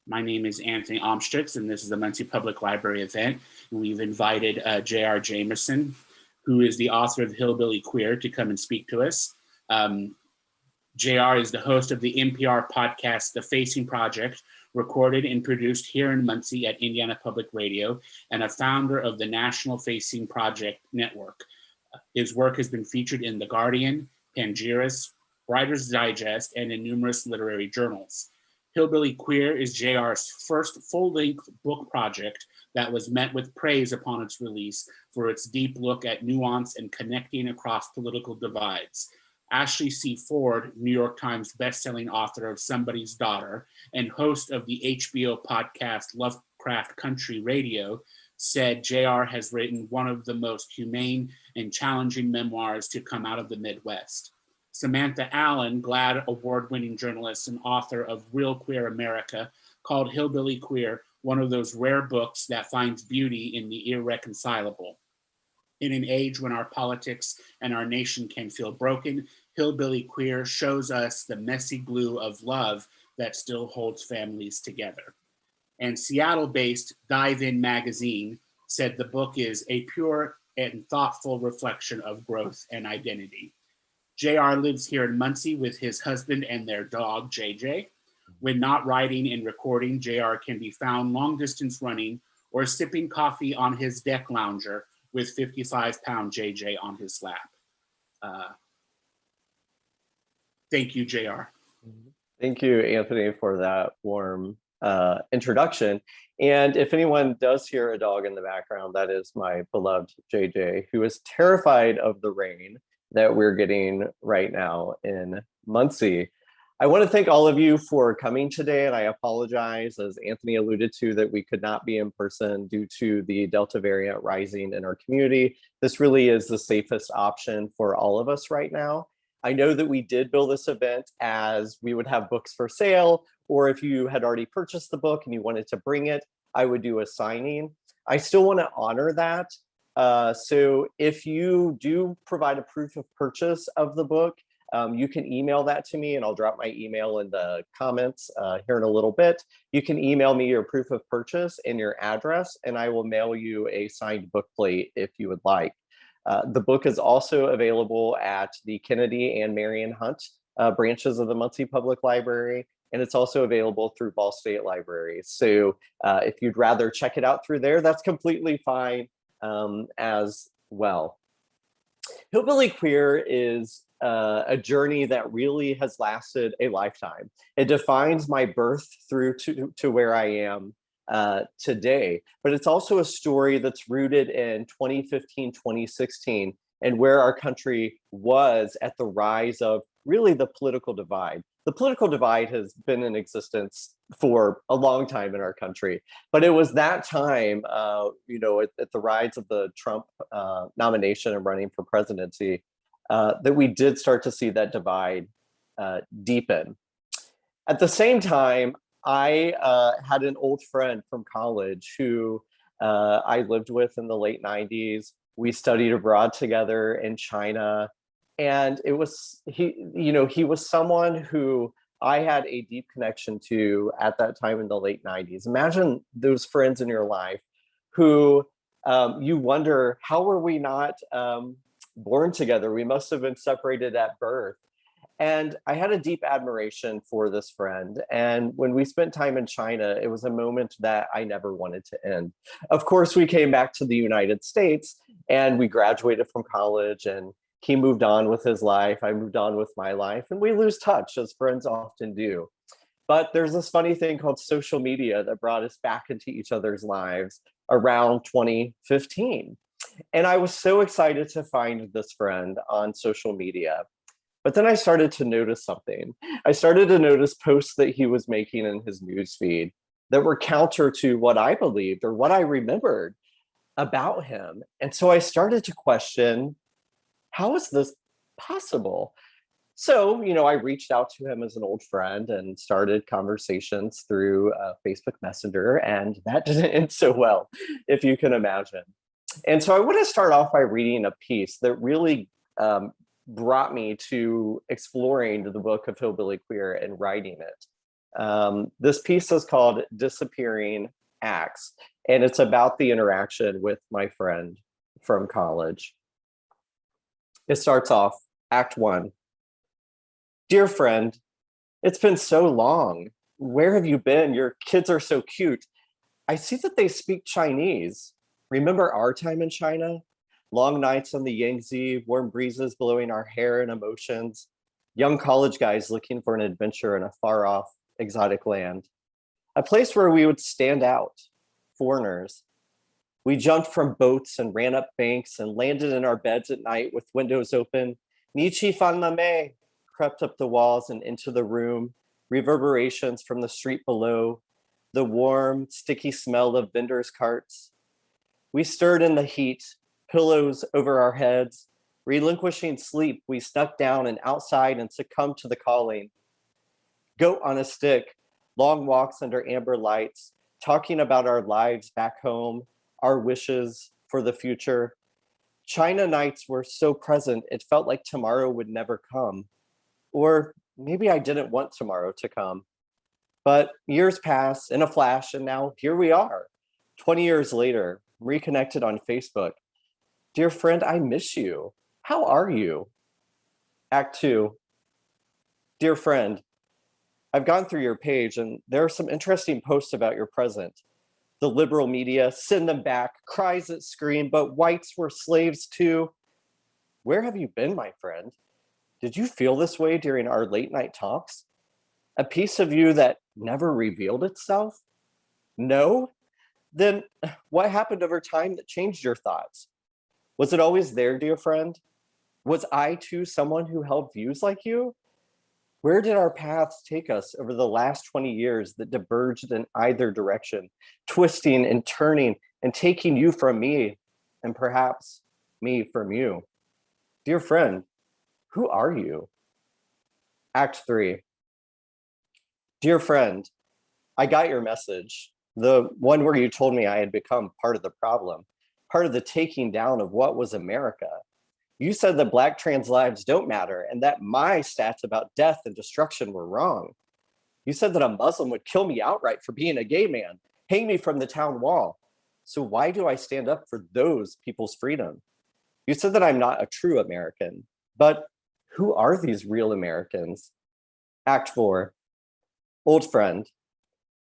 My name is Anthony Omstrix, and this is the Muncie Public Library event. And we've invited J.R. Jamison, who is the author of Hillbilly Queer, to come and speak to us. JR is the host of the NPR podcast, The Facing Project, recorded and produced here in Muncie at Indiana Public Radio, and a founder of the National Facing Project Network. His work has been featured in The Guardian, Panegyrist, Writer's Digest, and in numerous literary journals. Hillbilly Queer is JR's first full-length book project that was met with praise upon its release for its deep look at nuance and connecting across political divides. Ashley C. Ford, New York Times bestselling author of Somebody's Daughter and host of the HBO podcast Lovecraft Country Radio, said JR has written one of the most humane and challenging memoirs to come out of the Midwest. Samantha Allen, GLAAD award-winning journalist and author of Real Queer America, called Hillbilly Queer one of those rare books that finds beauty in the irreconcilable. In an age when our politics and our nation can feel broken, Hillbilly Queer shows us the messy glue of love that still holds families together. And Seattle-based Dive In magazine said the book is a pure and thoughtful reflection of growth and identity. JR lives here in Muncie with his husband and their dog, JJ. When not writing and recording, JR can be found long distance running or sipping coffee on his deck lounger with 55-pound JJ on his lap. Thank you, JR. Thank you, Anthony, for that warm introduction. And if anyone does hear a dog in the background, that is my beloved JJ, who is terrified of the rain that we're getting right now in Muncie. I want to thank all of you for coming today, and I apologize, as Anthony alluded to, that we could not be in person due to the Delta variant rising in our community. This really is the safest option for all of us right now. I know that we did bill this event as we would have books for sale, or if you had already purchased the book and you wanted to bring it, I would do a signing. I still want to honor that. So if you do provide a proof of purchase of the book, you can email that to me, and I'll drop my email in the comments here in a little bit. You can email me your proof of purchase and your address, and I will mail you a signed bookplate if you would like. The book is also available at the Kennedy and Marion Hunt branches of the Muncie Public Library, and it's also available through Ball State Library. So if you'd rather check it out through there, that's completely fine as well. Hillbilly Queer is a journey that really has lasted a lifetime. It defines my birth through to where I am today, but it's also a story that's rooted in 2015, 2016, and where our country was at the rise of really the political divide. The political divide has been in existence for a long time in our country, but it was that time, at the rise of the Trump nomination and running for presidency, that we did start to see that divide deepen. At the same time, I had an old friend from college who I lived with in the late 90s. We studied abroad together in China. And he was someone who I had a deep connection to at that time in the late 90s. Imagine those friends in your life who you wonder, how were we not born together? We must have been separated at birth. And I had a deep admiration for this friend. And when we spent time in China, it was a moment that I never wanted to end. Of course, we came back to the United States and we graduated from college, and he moved on with his life. I moved on with my life, and we lose touch, as friends often do. But there's this funny thing called social media that brought us back into each other's lives around 2015. And I was so excited to find this friend on social media. But then I started to notice something. I started to notice posts that he was making in his newsfeed that were counter to what I believed or what I remembered about him. And so I started to question, how is this possible? So, I reached out to him as an old friend and started conversations through Facebook Messenger, and that didn't end so well, if you can imagine. And so I want to start off by reading a piece that really brought me to exploring the book of Hillbilly Queer and writing it. This piece is called Disappearing Acts, and it's about the interaction with my friend from college. It starts off, Act 1. Dear friend, it's been so long. Where have you been? Your kids are so cute. I see that they speak Chinese. Remember our time in China? Long nights on the Yangtze, warm breezes blowing our hair and emotions, young college guys looking for an adventure in a far-off, exotic land. A place where we would stand out, foreigners. We jumped from boats and ran up banks and landed in our beds at night with windows open. Ni chi fan la mei crept up the walls and into the room, reverberations from the street below, the warm, sticky smell of vendors' carts. We stirred in the heat, pillows over our heads. Relinquishing sleep, we snuck down and outside and succumbed to the calling. Goat on a stick, long walks under amber lights, talking about our lives back home, our wishes for the future. China nights were so present, it felt like tomorrow would never come. Or maybe I didn't want tomorrow to come. But years pass in a flash, and now here we are, 20 years later, reconnected on Facebook. Dear friend, I miss you. How are you? Act 2. Dear friend, I've gone through your page and there are some interesting posts about your present. The liberal media, send them back, cries that scream, but whites were slaves too. Where have you been, my friend? Did you feel this way during our late night talks? A piece of you that never revealed itself? No? Then what happened over time that changed your thoughts? Was it always there, dear friend? Was I too someone who held views like you? Where did our paths take us over the last 20 years that diverged in either direction, twisting and turning and taking you from me, and perhaps me from you? Dear friend, who are you? Act 3. Dear friend, I got your message, the one where you told me I had become part of the problem, part of the taking down of what was America. You said that Black trans lives don't matter and that my stats about death and destruction were wrong. You said that a Muslim would kill me outright for being a gay man, hang me from the town wall. So why do I stand up for those people's freedom? You said that I'm not a true American, but who are these real Americans? Act 4. Old friend,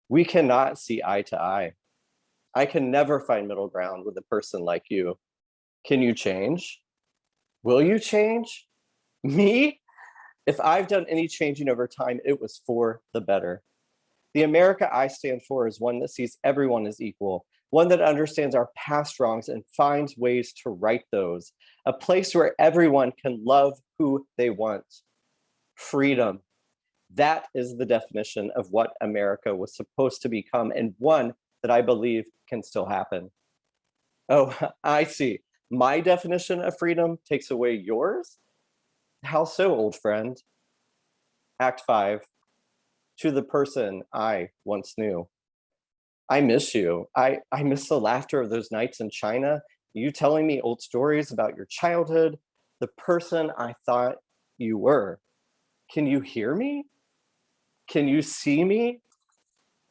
we cannot see eye to eye. I can never find middle ground with a person like you. Can you change? Will you change? Me? If I've done any changing over time, it was for the better. The America I stand for is one that sees everyone as equal, one that understands our past wrongs and finds ways to right those, a place where everyone can love who they want. Freedom. That is the definition of what America was supposed to become, and one that I believe can still happen. Oh, I see. My definition of freedom takes away yours? How so, old friend? Act 5. To the person I once knew. I miss you. I miss the laughter of those nights in China, you telling me old stories about your childhood, the person I thought you were. Can you hear me? Can you see me?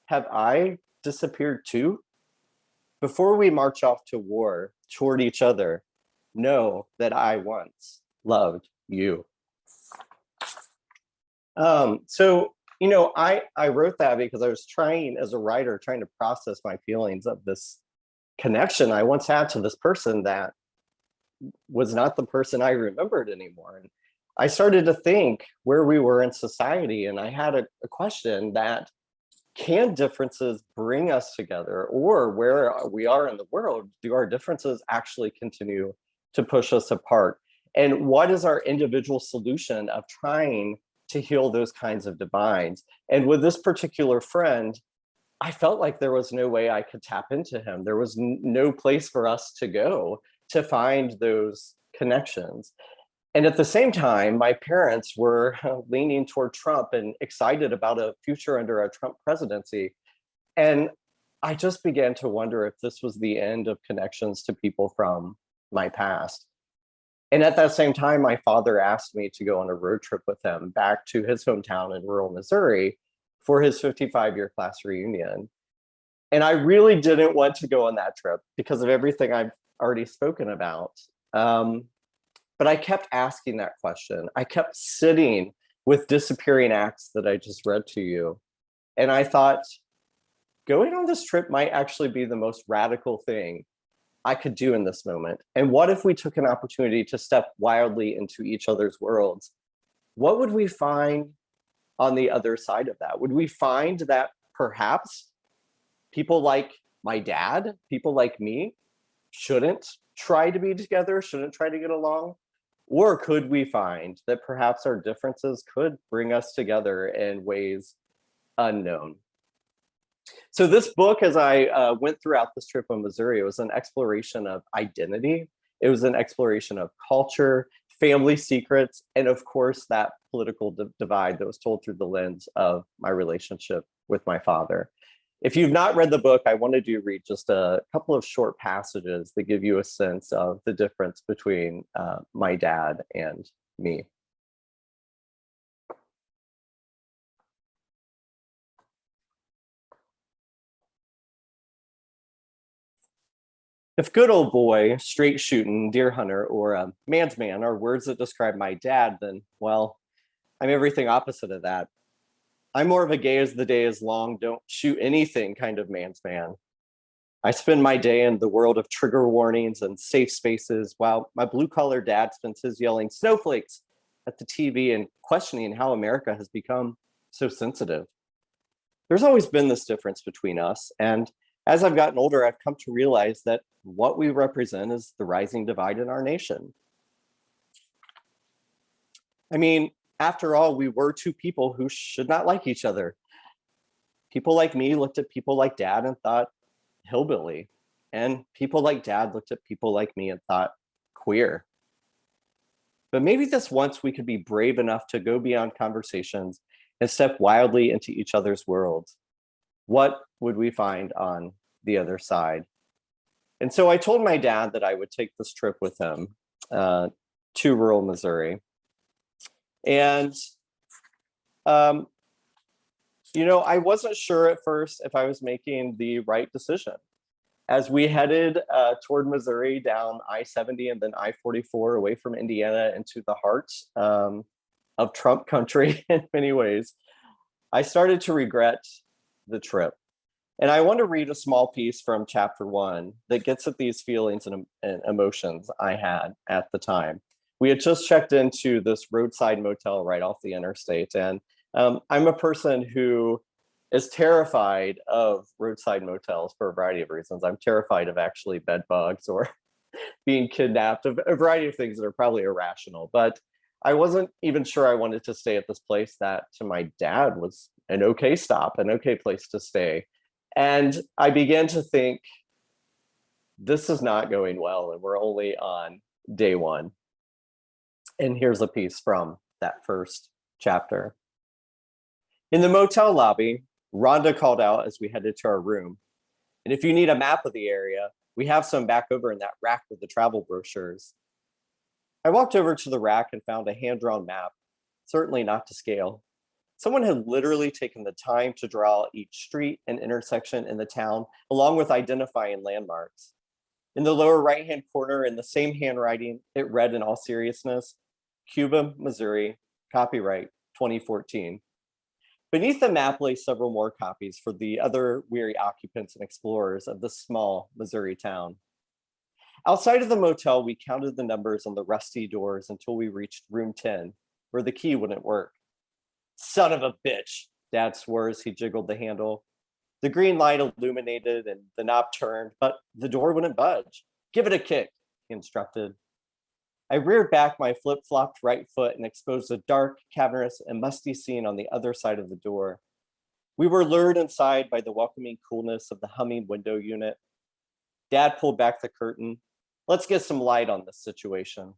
Have I disappeared too? Before we march off to war toward each other, know that I once loved you. So, I wrote that because I was trying as a writer, trying to process my feelings of this connection I once had to this person that was not the person I remembered anymore. And I started to think where we were in society, and I had a question that, can differences bring us together, or where we are in the world, do our differences actually continue to push us apart? And what is our individual solution of trying to heal those kinds of divides? And with this particular friend, I felt like there was no way I could tap into him. There was no place for us to go to find those connections. And at the same time, my parents were leaning toward Trump and excited about a future under a Trump presidency. And I just began to wonder if this was the end of connections to people from my past. And at that same time, my father asked me to go on a road trip with him back to his hometown in rural Missouri for his 55-year class reunion. And I really didn't want to go on that trip because of everything I've already spoken about. But I kept asking that question. I kept sitting with Disappearing Acts that I just read to you. And I thought, going on this trip might actually be the most radical thing I could do in this moment. And what if we took an opportunity to step wildly into each other's worlds? What would we find on the other side of that? Would we find that perhaps people like my dad, people like me, shouldn't try to be together, shouldn't try to get along? Or could we find that perhaps our differences could bring us together in ways unknown? So this book, as I went throughout this trip in Missouri, it was an exploration of identity. It was an exploration of culture, family secrets, and of course, that political divide that was told through the lens of my relationship with my father. If you've not read the book, I wanted you to read just a couple of short passages that give you a sense of the difference between my dad and me. If good old boy, straight shooting, deer hunter, or a man's man are words that describe my dad, then, well, I'm everything opposite of that. I'm more of a gay as the day is long, don't shoot anything kind of man's man. I spend my day in the world of trigger warnings and safe spaces, while my blue-collar dad spends his yelling snowflakes at the TV and questioning how America has become so sensitive. There's always been this difference between us, and as I've gotten older, I've come to realize that what we represent is the rising divide in our nation. I mean, after all, we were two people who should not like each other. People like me looked at people like dad and thought hillbilly, and people like dad looked at people like me and thought queer. But maybe this once we could be brave enough to go beyond conversations and step wildly into each other's worlds. What would we find on the other side? And so I told my dad that I would take this trip with him to rural Missouri. And, I wasn't sure at first if I was making the right decision. As we headed toward Missouri down I-70 and then I-44 away from Indiana into the heart of Trump country in many ways, I started to regret the trip. And I want to read a small piece from chapter 1 that gets at these feelings and emotions I had at the time. We had just checked into this roadside motel right off the interstate. And I'm a person who is terrified of roadside motels for a variety of reasons. I'm terrified of actually bed bugs or being kidnapped, a variety of things that are probably irrational. But I wasn't even sure I wanted to stay at this place that to my dad was an okay stop, an okay place to stay. And I began to think, this is not going well, and we're only on day 1. And here's a piece from that first chapter. In the motel lobby, Rhonda called out as we headed to our room. And if you need a map of the area, we have some back over in that rack with the travel brochures. I walked over to the rack and found a hand-drawn map, certainly not to scale. Someone had literally taken the time to draw each street and intersection in the town, along with identifying landmarks. In the lower right-hand corner, in the same handwriting, it read in all seriousness, Cuba, Missouri, copyright 2014. Beneath the map lay several more copies for the other weary occupants and explorers of this small Missouri town. Outside of the motel, we counted the numbers on the rusty doors until we reached room 10, where the key wouldn't work. Son of a bitch, Dad swore as he jiggled the handle. The green light illuminated and the knob turned, but the door wouldn't budge. Give it a kick, he instructed. I reared back my flip-flopped right foot and exposed a dark, cavernous, and musty scene on the other side of the door. We were lured inside by the welcoming coolness of the humming window unit. Dad pulled back the curtain. Let's get some light on this situation.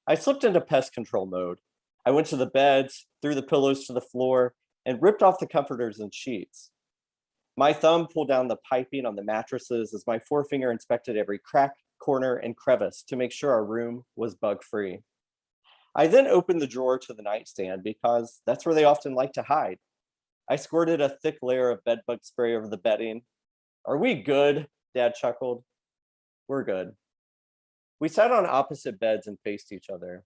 I slipped into pest control mode. I went to the beds, threw the pillows to the floor, and ripped off the comforters and sheets. My thumb pulled down the piping on the mattresses as my forefinger inspected every crack, corner, and crevice to make sure our room was bug-free. I then opened the drawer to the nightstand because that's where they often like to hide. I squirted a thick layer of bedbug spray over the bedding. Are we good? Dad chuckled. We're good. We sat on opposite beds and faced each other.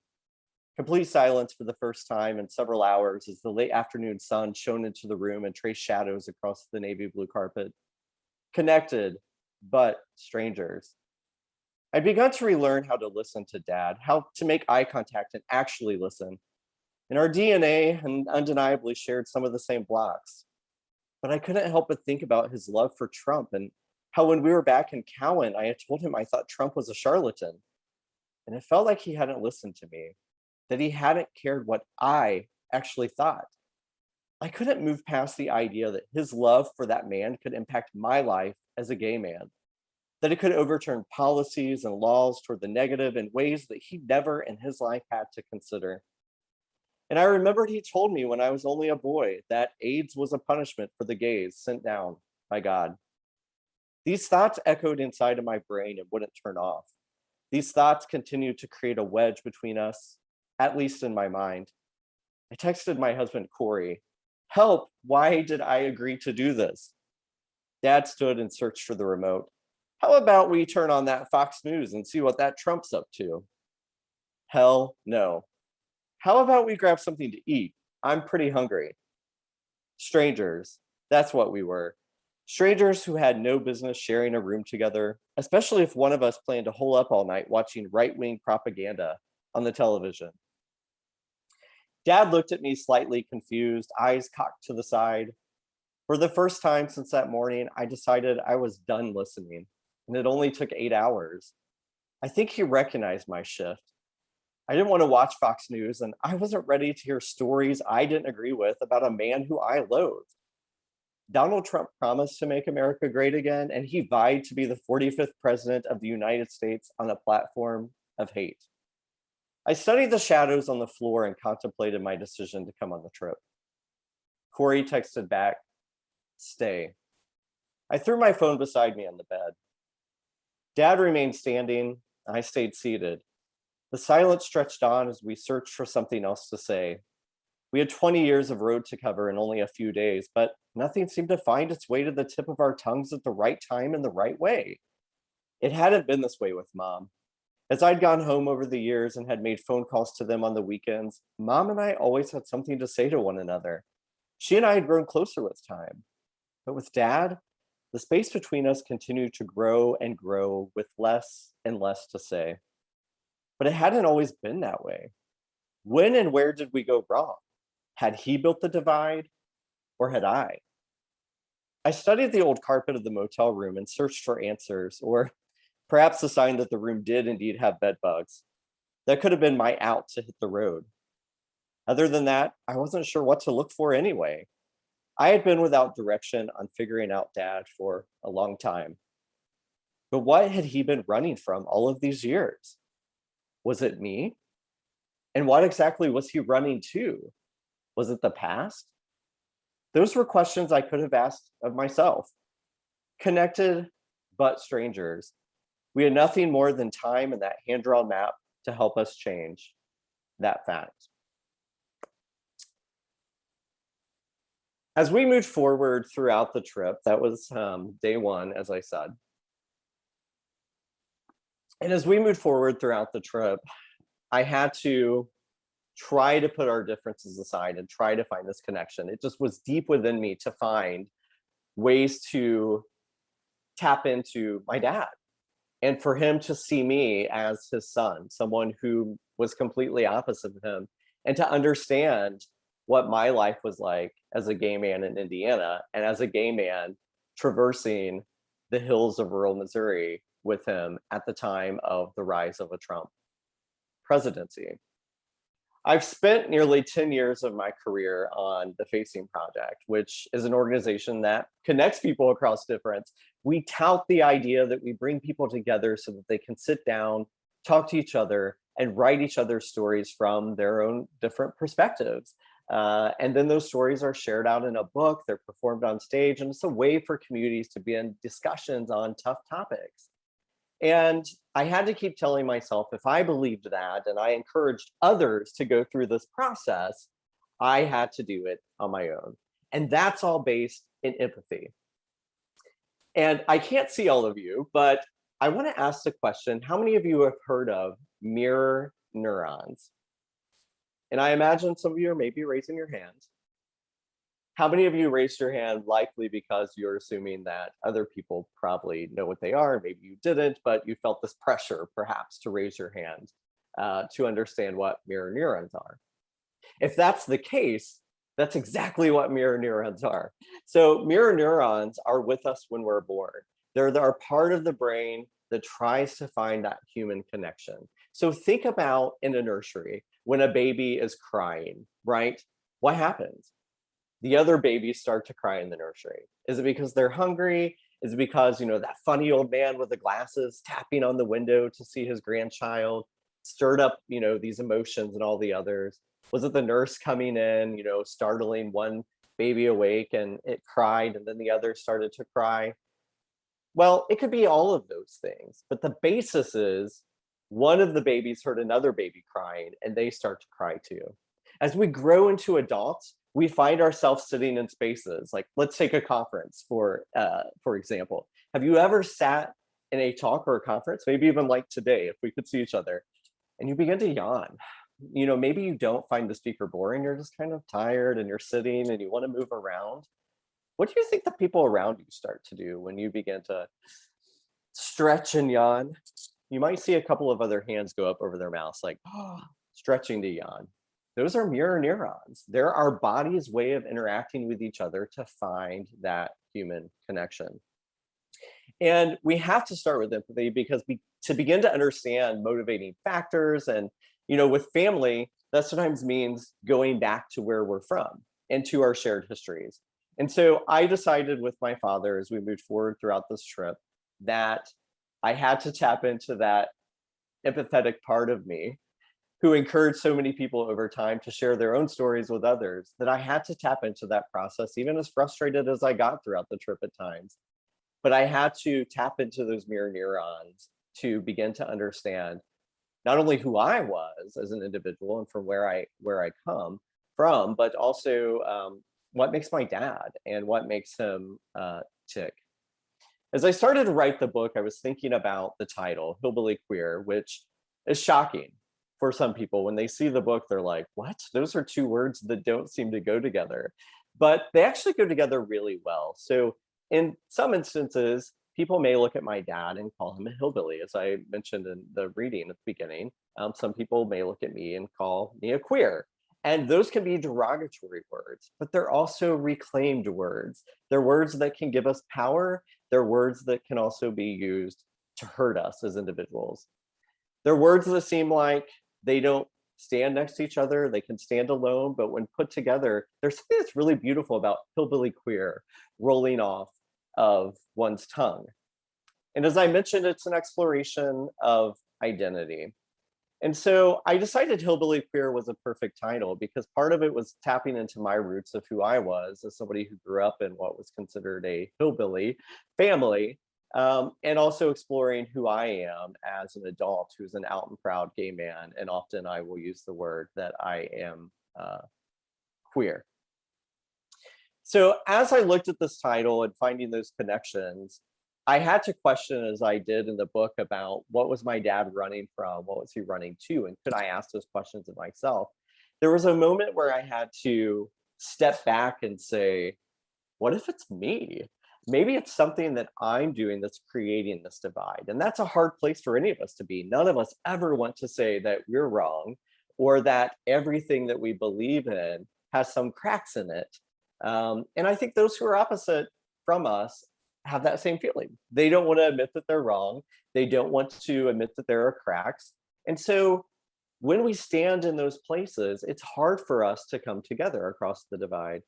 Complete silence for the first time in several hours as the late afternoon sun shone into the room and traced shadows across the navy blue carpet. Connected, but strangers. I'd begun to relearn how to listen to Dad, how to make eye contact and actually listen. And our DNA undeniably shared some of the same blocks. But I couldn't help but think about his love for Trump and how when we were back in Cowan, I had told him I thought Trump was a charlatan. And it felt like he hadn't listened to me, that he hadn't cared what I actually thought. I couldn't move past the idea that his love for that man could impact my life as a gay man, that it could overturn policies and laws toward the negative in ways that he never in his life had to consider. And I remembered he told me when I was only a boy that AIDS was a punishment for the gays sent down by God. These thoughts echoed inside of my brain and wouldn't turn off. These thoughts continued to create a wedge between us, at least in my mind. I texted my husband, Corey, help, why did I agree to do this? Dad stood and searched for the remote. How about we turn on that Fox News and see what that Trump's up to? Hell no. How about we grab something to eat? I'm pretty hungry. Strangers, that's what we were. Strangers who had no business sharing a room together, especially if one of us planned to hole up all night watching right-wing propaganda on the television. Dad looked at me slightly confused, eyes cocked to the side. For the first time since that morning, I decided I was done listening, and it only took 8 hours. I think he recognized my shift. I didn't want to watch Fox News, and I wasn't ready to hear stories I didn't agree with about a man who I loathed. Donald Trump promised to make America great again, and he vied to be the 45th president of the United States on a platform of hate. I studied the shadows on the floor and contemplated my decision to come on the trip. Corey texted back, stay. I threw my phone beside me on the bed. Dad remained standing, and I stayed seated. The silence stretched on as we searched for something else to say. We had 20 years of road to cover in only a few days, but nothing seemed to find its way to the tip of our tongues at the right time in the right way. It hadn't been this way with Mom. As I'd gone home over the years and had made phone calls to them on the weekends, Mom and I always had something to say to one another. She and I had grown closer with time. But with Dad, the space between us continued to grow and grow with less and less to say. But it hadn't always been that way. When and where did we go wrong? Had he built the divide, or had I? I studied the old carpet of the motel room and searched for answers, or perhaps the sign that the room did indeed have bed bugs. That could have been my out to hit the road. Other than that, I wasn't sure what to look for anyway. I had been without direction on figuring out Dad for a long time. But what had he been running from all of these years? Was it me? And what exactly was he running to? Was it the past? Those were questions I could have asked of myself. Connected, but strangers. We had nothing more than time and that hand-drawn map to help us change that fact. As we moved forward throughout the trip, that was day one, as I said. And as we moved forward throughout the trip, I had to try to put our differences aside and try to find this connection. It just was deep within me to find ways to tap into my dad and for him to see me as his son, someone who was completely opposite of him, and to understand what my life was like as a gay man in Indiana and as a gay man traversing the hills of rural Missouri with him at the time of the rise of a Trump presidency. I've spent nearly 10 years of my career on the Facing Project, which is an organization that connects people across difference. We tout the idea that we bring people together so that they can sit down, talk to each other, and write each other's stories from their own different perspectives. And then those stories are shared out in a book, they're performed on stage, and it's a way for communities to be in discussions on tough topics. And I had to keep telling myself, if I believed that and I encouraged others to go through this process, I had to do it on my own. And that's all based in empathy. And I can't see all of you, but I want to ask the question, how many of you have heard of mirror neurons? And I imagine some of you are maybe raising your hands. How many of you raised your hand likely because you're assuming that other people probably know what they are? Maybe you didn't, but you felt this pressure perhaps to raise your hand to understand what mirror neurons are. If that's the case, that's exactly what mirror neurons are. So mirror neurons are with us when we're born. They're part of the brain that tries to find that human connection. So think about in a nursery when a baby is crying, right? What happens? The other babies start to cry in the nursery. Is it because they're hungry? Is it because, that funny old man with the glasses tapping on the window to see his grandchild stirred up, these emotions and all the others? Was it the nurse coming in, startling one baby awake and it cried and then the other started to cry? Well, it could be all of those things, but the basis is one of the babies heard another baby crying and they start to cry too. As we grow into adults, we find ourselves sitting in spaces like, let's take a conference for example. Have you ever sat in a talk or a conference, maybe even like today, if we could see each other, and you begin to yawn? Maybe you don't find the speaker boring, you're just kind of tired and you're sitting and you want to move around. What do you think the people around you start to do when you begin to stretch and yawn? You might see a couple of other hands go up over their mouths, like, stretching to yawn. Those are mirror neurons. They're our body's way of interacting with each other to find that human connection. And we have to start with empathy because to begin to understand motivating factors and, with family, that sometimes means going back to where we're from and to our shared histories. And so I decided with my father as we moved forward throughout this trip that I had to tap into that empathetic part of me who encouraged so many people over time to share their own stories with others, that I had to tap into that process, even as frustrated as I got throughout the trip at times. But I had to tap into those mirror neurons to begin to understand not only who I was as an individual and from where I come from, but also what makes my dad and what makes him tick. As I started to write the book, I was thinking about the title, Hillbilly Queer, which is shocking for some people. When they see the book, they're like, what? Those are two words that don't seem to go together. But they actually go together really well. So in some instances, people may look at my dad and call him a hillbilly, as I mentioned in the reading at the beginning. Some people may look at me and call me a queer. And those can be derogatory words, but they're also reclaimed words. They're words that can give us power. They're words that can also be used to hurt us as individuals. They're words that seem like they don't stand next to each other. They can stand alone, but when put together, there's something that's really beautiful about hillbilly queer rolling off of one's tongue. And as I mentioned, it's an exploration of identity. And so I decided Hillbilly Queer was a perfect title because part of it was tapping into my roots of who I was as somebody who grew up in what was considered a hillbilly family, and also exploring who I am as an adult who's an out and proud gay man. And often I will use the word that I am queer. So as I looked at this title and finding those connections, I had to question, as I did in the book, about what was my dad running from, what was he running to, and could I ask those questions of myself? There was a moment where I had to step back and say, what if it's me? Maybe it's something that I'm doing that's creating this divide. And that's a hard place for any of us to be. None of us ever want to say that we're wrong or that everything that we believe in has some cracks in it. And I think those who are opposite from us have that same feeling. They don't want to admit that they're wrong. They don't want to admit that there are cracks. And so when we stand in those places, it's hard for us to come together across the divide.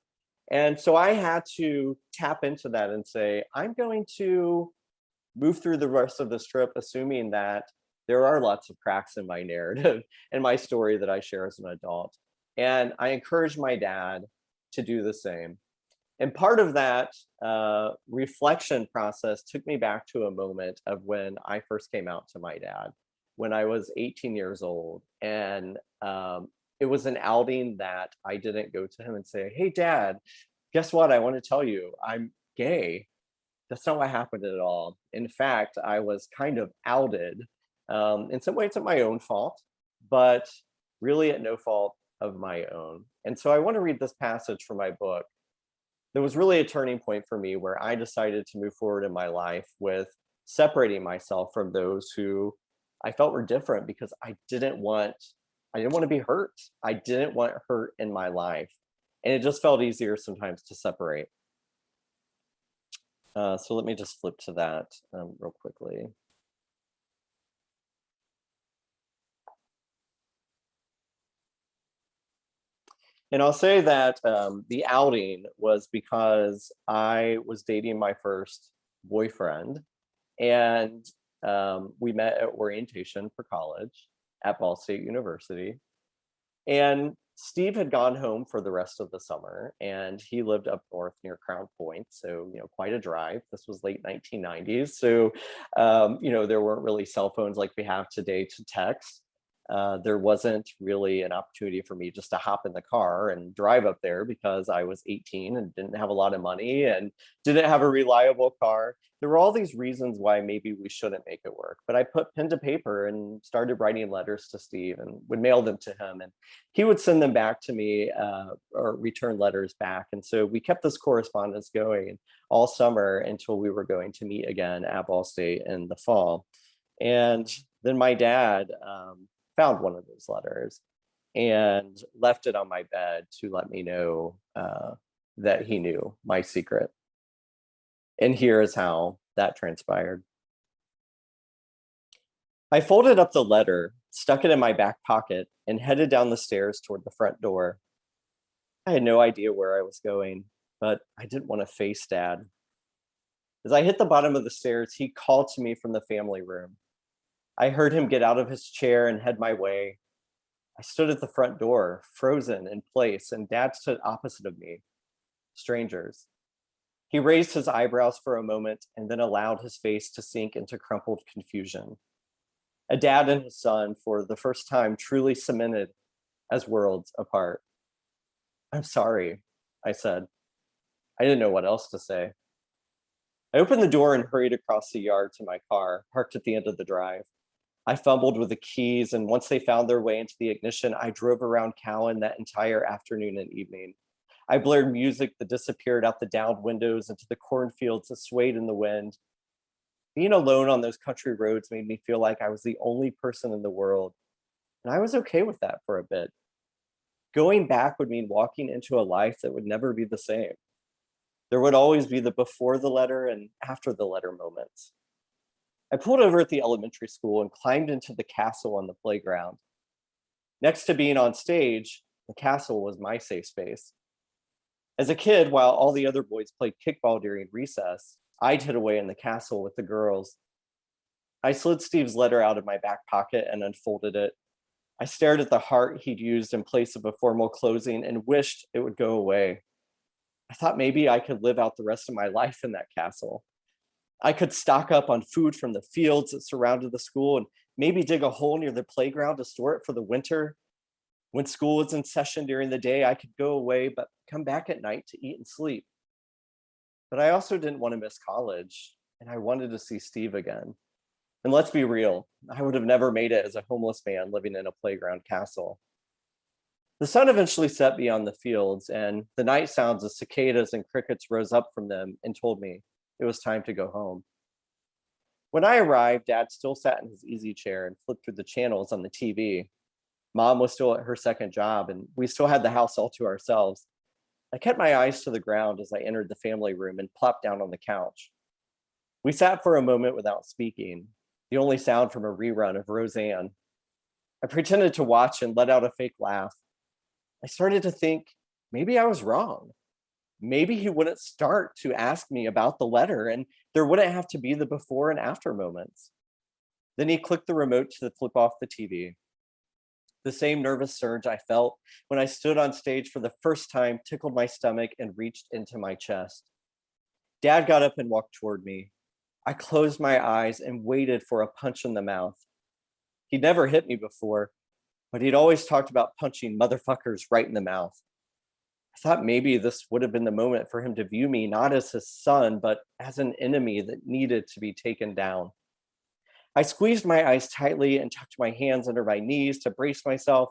And so I had to tap into that and say, I'm going to move through the rest of this trip, assuming that there are lots of cracks in my narrative and my story that I share as an adult. And I encourage my dad to do the same. And part of that reflection process took me back to a moment of when I first came out to my dad, when I was 18 years old. And it was an outing that I didn't go to him and say, hey, Dad, guess what? I want to tell you, I'm gay. That's not what happened at all. In fact, I was kind of outed. In some ways, at my own fault, but really at no fault of my own. And so I want to read this passage from my book. There was really a turning point for me where I decided to move forward in my life with separating myself from those who I felt were different because I didn't want to be hurt. I didn't want hurt in my life. And it just felt easier sometimes to separate. So let me just flip to that real quickly. And I'll say that the outing was because I was dating my first boyfriend, and we met at orientation for college at Ball State University. And Steve had gone home for the rest of the summer, and he lived up north near Crown Point, so quite a drive. This was late 1990s, so there weren't really cell phones like we have today to text. There wasn't really an opportunity for me just to hop in the car and drive up there because I was 18 and didn't have a lot of money and didn't have a reliable car. There were all these reasons why maybe we shouldn't make it work. But I put pen to paper and started writing letters to Steve and would mail them to him. And he would send them back to me or return letters back. And so we kept this correspondence going all summer until we were going to meet again at Ball State in the fall. And then my dad found one of those letters and left it on my bed to let me know that he knew my secret. And here is how that transpired. I folded up the letter, stuck it in my back pocket, and headed down the stairs toward the front door. I had no idea where I was going, but I didn't want to face Dad. As I hit the bottom of the stairs, he called to me from the family room. I heard him get out of his chair and head my way. I stood at the front door, frozen in place, and Dad stood opposite of me. Strangers. He raised his eyebrows for a moment and then allowed his face to sink into crumpled confusion. A dad and his son, for the first time, truly cemented as worlds apart. I'm sorry, I said. I didn't know what else to say. I opened the door and hurried across the yard to my car, parked at the end of the drive. I fumbled with the keys, and once they found their way into the ignition, I drove around Cowan that entire afternoon and evening. I blared music that disappeared out the downed windows into the cornfields that swayed in the wind. Being alone on those country roads made me feel like I was the only person in the world, and I was okay with that for a bit. Going back would mean walking into a life that would never be the same. There would always be the before the letter and after the letter moments. I pulled over at the elementary school and climbed into the castle on the playground. Next to being on stage, the castle was my safe space. As a kid, while all the other boys played kickball during recess, I'd hid away in the castle with the girls. I slid Steve's letter out of my back pocket and unfolded it. I stared at the heart he'd used in place of a formal closing and wished it would go away. I thought maybe I could live out the rest of my life in that castle. I could stock up on food from the fields that surrounded the school and maybe dig a hole near the playground to store it for the winter. When school was in session during the day, I could go away, but come back at night to eat and sleep. But I also didn't want to miss college, and I wanted to see Steve again. And let's be real, I would have never made it as a homeless man living in a playground castle. The sun eventually set beyond the fields, and the night sounds of cicadas and crickets rose up from them and told me it was time to go home. When I arrived, Dad still sat in his easy chair and flipped through the channels on the TV. Mom was still at her second job, and we still had the house all to ourselves. I kept my eyes to the ground as I entered the family room and plopped down on the couch. We sat for a moment without speaking, the only sound from a rerun of Roseanne. I pretended to watch and let out a fake laugh. I started to think maybe I was wrong. Maybe he wouldn't start to ask me about the letter, and there wouldn't have to be the before and after moments. Then he clicked the remote to flip off the TV. The same nervous surge I felt when I stood on stage for the first time tickled my stomach and reached into my chest. Dad got up and walked toward me. I closed my eyes and waited for a punch in the mouth. He'd never hit me before, but he'd always talked about punching motherfuckers right in the mouth. I thought maybe this would have been the moment for him to view me not as his son, but as an enemy that needed to be taken down. I squeezed my eyes tightly and tucked my hands under my knees to brace myself,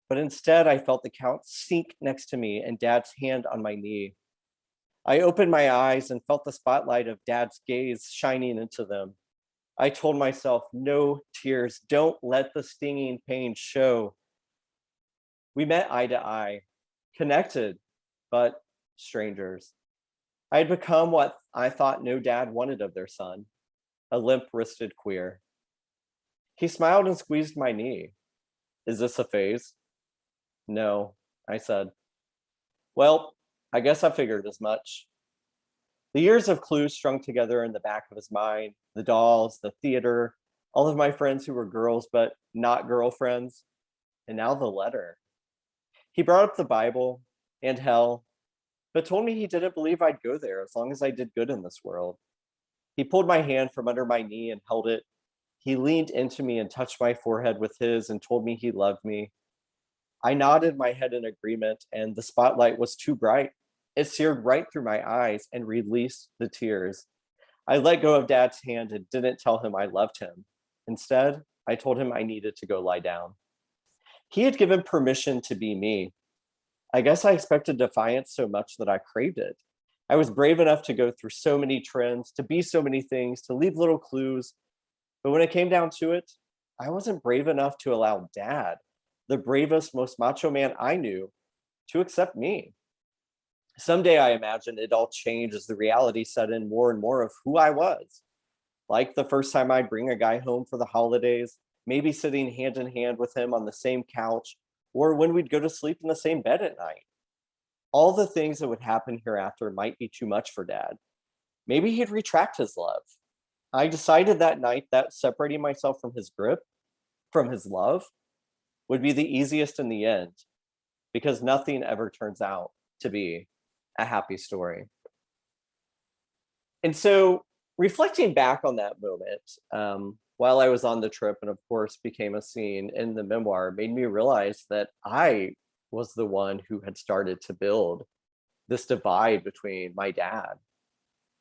but instead I felt the couch sink next to me and Dad's hand on my knee. I opened my eyes and felt the spotlight of Dad's gaze shining into them. I told myself, no tears, don't let the stinging pain show. We met eye to eye, connected, but strangers. I had become what I thought no dad wanted of their son, a limp-wristed queer. He smiled and squeezed my knee. Is this a phase? No, I said. Well, I guess I figured as much. The years of clues strung together in the back of his mind, the dolls, the theater, all of my friends who were girls but not girlfriends, and now the letter. He brought up the Bible and hell, but told me he didn't believe I'd go there as long as I did good in this world. He pulled my hand from under my knee and held it. He leaned into me and touched my forehead with his and told me he loved me. I nodded my head in agreement, and the spotlight was too bright. It seared right through my eyes and released the tears. I let go of Dad's hand and didn't tell him I loved him. Instead, I told him I needed to go lie down. He had given permission to be me. I guess I expected defiance so much that I craved it. I was brave enough to go through so many trends, to be so many things, to leave little clues. But when it came down to it, I wasn't brave enough to allow Dad, the bravest, most macho man I knew, to accept me. Someday I imagined it all changed as the reality set in more and more of who I was. Like the first time I'd bring a guy home for the holidays, maybe sitting hand in hand with him on the same couch, or when we'd go to sleep in the same bed at night. All the things that would happen hereafter might be too much for Dad. Maybe he'd retract his love. I decided that night that separating myself from his grip, from his love, would be the easiest in the end, because nothing ever turns out to be a happy story. And so, reflecting back on that moment, while I was on the trip, and of course became a scene in the memoir, made me realize that I was the one who had started to build this divide between my dad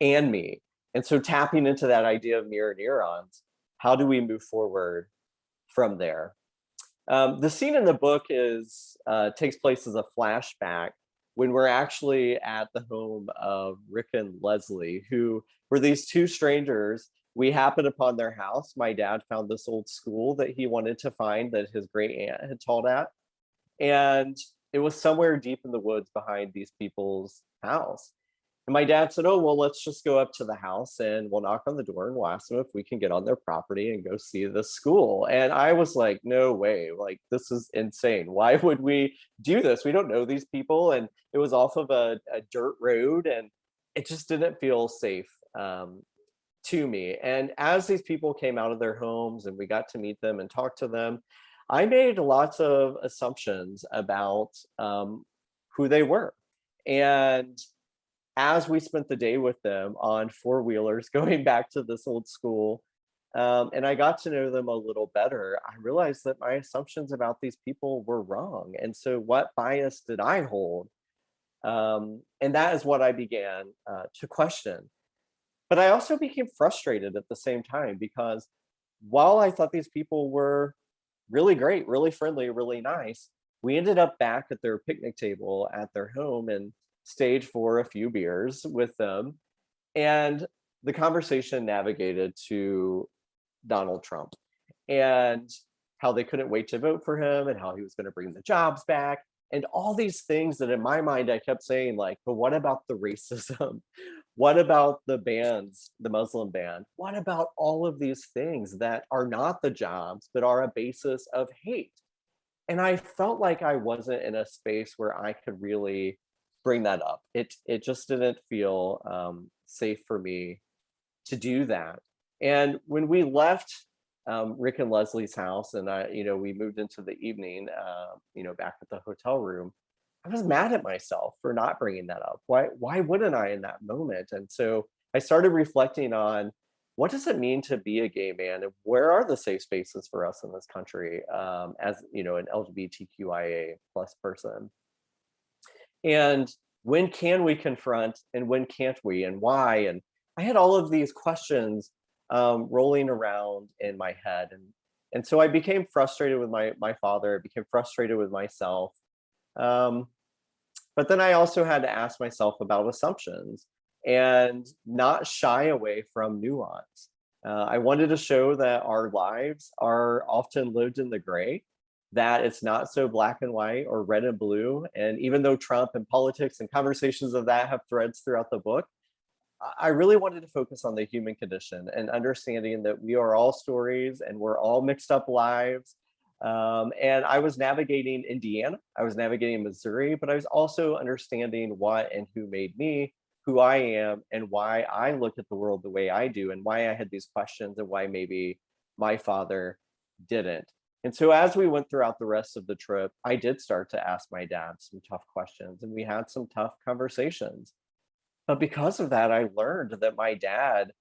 and me. And so, tapping into that idea of mirror neurons, how do we move forward from there? The scene in the book takes place as a flashback when we're actually at the home of Rick and Leslie, who were these two strangers. We happened upon their house. My dad found this old school that he wanted to find that his great aunt had taught at. And it was somewhere deep in the woods behind these people's house. And my dad said, oh, well, let's just go up to the house and we'll knock on the door and we'll ask them if we can get on their property and go see the school. And I was like, no way, like, this is insane. Why would we do this? We don't know these people. And it was off of a dirt road and it just didn't feel safe to me. And as these people came out of their homes and we got to meet them and talk to them, I made lots of assumptions about who they were. And as we spent the day with them on four-wheelers going back to this old school, and I got to know them a little better, I realized that my assumptions about these people were wrong. And so what bias did I hold? And that is what I began to question. But I also became frustrated at the same time because while I thought these people were really great, really friendly, really nice, we ended up back at their picnic table at their home and stayed for a few beers with them. And the conversation navigated to Donald Trump and how they couldn't wait to vote for him and how he was going to bring the jobs back and all these things that in my mind I kept saying, like, but what about the racism? What about the bans, the Muslim ban? What about all of these things that are not the jobs, but are a basis of hate? And I felt like I wasn't in a space where I could really bring that up. It just didn't feel safe for me to do that. And when we left Rick and Leslie's house, and we moved into the evening, back at the hotel room, I was mad at myself for not bringing that up. Why wouldn't I in that moment? And so I started reflecting on what does it mean to be a gay man, and where are the safe spaces for us in this country as an LGBTQIA plus person. And when can we confront and when can't we and why? And I had all of these questions rolling around in my head. And so I became frustrated with my father, I became frustrated with myself. Um, but then I also had to ask myself about assumptions and not shy away from nuance. I wanted to show that our lives are often lived in the gray, that it's not so black and white or red and blue. And even though Trump and politics and conversations of that have threads throughout the book, I really wanted to focus on the human condition and understanding that we are all stories and we're all mixed up lives. And I was navigating Indiana, I was navigating Missouri, but I was also understanding what and who made me, who I am, and why I look at the world the way I do, and why I had these questions, and why maybe my father didn't. And so as we went throughout the rest of the trip, I did start to ask my dad some tough questions, and we had some tough conversations. But because of that, I learned that my dad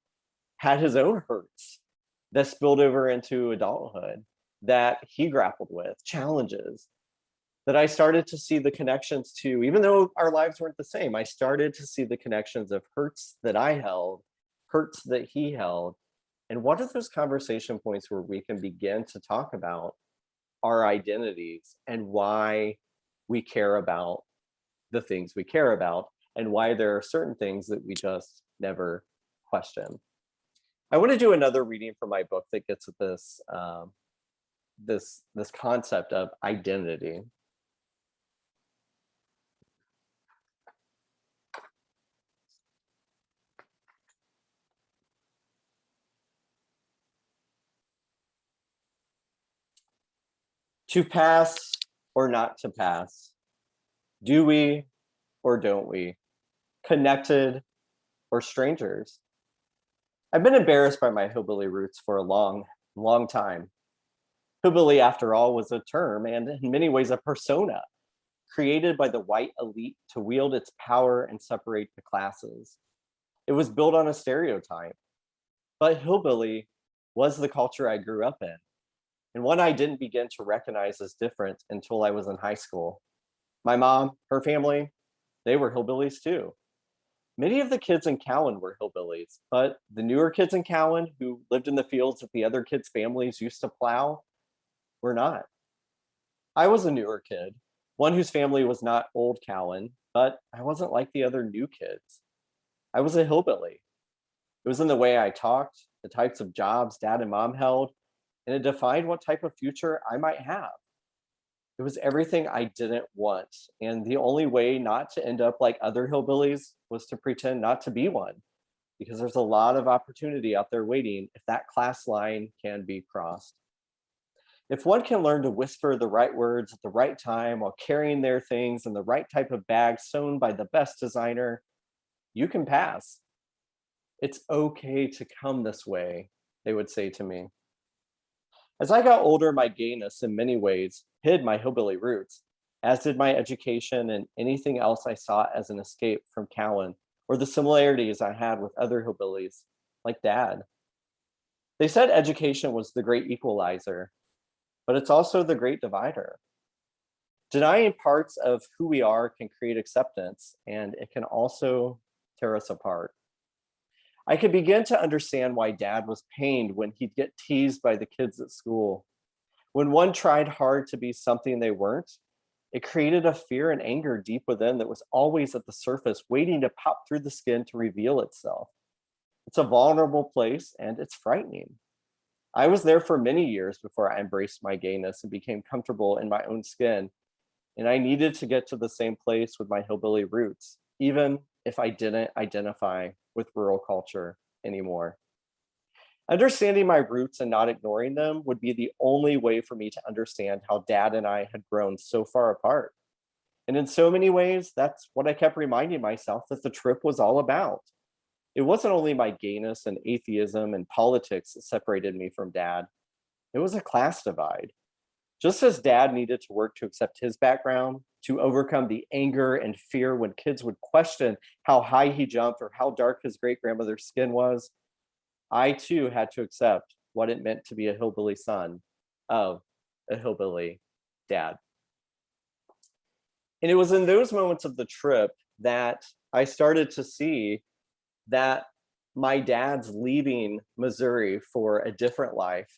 had his own hurts that spilled over into adulthood, that he grappled with, challenges that I started to see the connections to, even though our lives weren't the same. I started to see the connections of hurts that I held, hurts that he held. And what are those conversation points where we can begin to talk about our identities and why we care about the things we care about, and why there are certain things that we just never question. I want to do another reading from my book that gets at this this concept of identity. To pass or not to pass? Do we or don't we? Connected or strangers? I've been embarrassed by my hillbilly roots for a long, long time. Hillbilly, after all, was a term and in many ways a persona created by the white elite to wield its power and separate the classes. It was built on a stereotype, but hillbilly was the culture I grew up in, and one I didn't begin to recognize as different until I was in high school. My mom, her family, they were hillbillies too. Many of the kids in Cowan were hillbillies, but the newer kids in Cowan who lived in the fields that the other kids' families used to plow were not. I was a newer kid, one whose family was not old Cowan, but I wasn't like the other new kids. I was a hillbilly. It was in the way I talked, the types of jobs dad and mom held, and it defined what type of future I might have. It was everything I didn't want. And the only way not to end up like other hillbillies was to pretend not to be one, because there's a lot of opportunity out there waiting if that class line can be crossed. If one can learn to whisper the right words at the right time while carrying their things in the right type of bag sewn by the best designer, you can pass. It's okay to come this way, they would say to me. As I got older, my gayness in many ways hid my hillbilly roots, as did my education and anything else I saw as an escape from Cowan or the similarities I had with other hillbillies, like dad. They said education was the great equalizer, but it's also the great divider. Denying parts of who we are can create acceptance, and it can also tear us apart. I could begin to understand why dad was pained when he'd get teased by the kids at school. When one tried hard to be something they weren't, it created a fear and anger deep within that was always at the surface, waiting to pop through the skin to reveal itself. It's a vulnerable place and it's frightening. I was there for many years before I embraced my gayness and became comfortable in my own skin. And I needed to get to the same place with my hillbilly roots, even if I didn't identify with rural culture anymore. Understanding my roots and not ignoring them would be the only way for me to understand how dad and I had grown so far apart. And in so many ways, that's what I kept reminding myself that the trip was all about. It wasn't only my gayness and atheism and politics that separated me from dad, it was a class divide. Just as dad needed to work to accept his background, to overcome the anger and fear when kids would question how high he jumped or how dark his great grandmother's skin was, I too had to accept what it meant to be a hillbilly son of a hillbilly dad. And it was in those moments of the trip that I started to see that my dad's leaving Missouri for a different life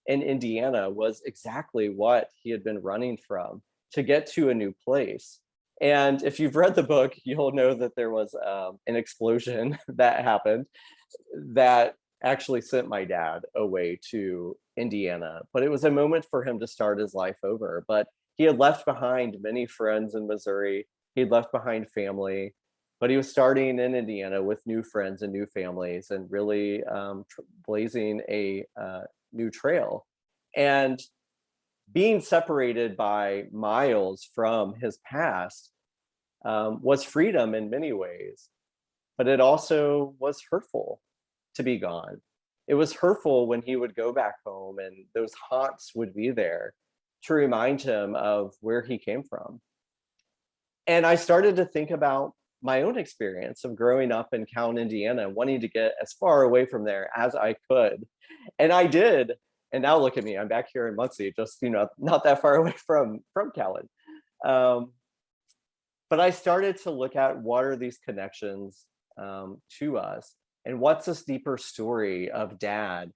in Indiana was exactly what he had been running from, to get to a new place. And if you've read the book, you'll know that there was an explosion that happened that actually sent my dad away to Indiana. But it was a moment for him to start his life over. But he had left behind many friends in Missouri. He'd left behind family, but he was starting in Indiana with new friends and new families, and really blazing a new trail. And being separated by miles from his past was freedom in many ways, but it also was hurtful to be gone. It was hurtful when he would go back home and those haunts would be there to remind him of where he came from. And I started to think about my own experience of growing up in Calhoun, Indiana, wanting to get as far away from there as I could. And I did. And now look at me, I'm back here in Muncie, just, not that far away from Calhoun. But I started to look at what are these connections to us, and what's this deeper story of dad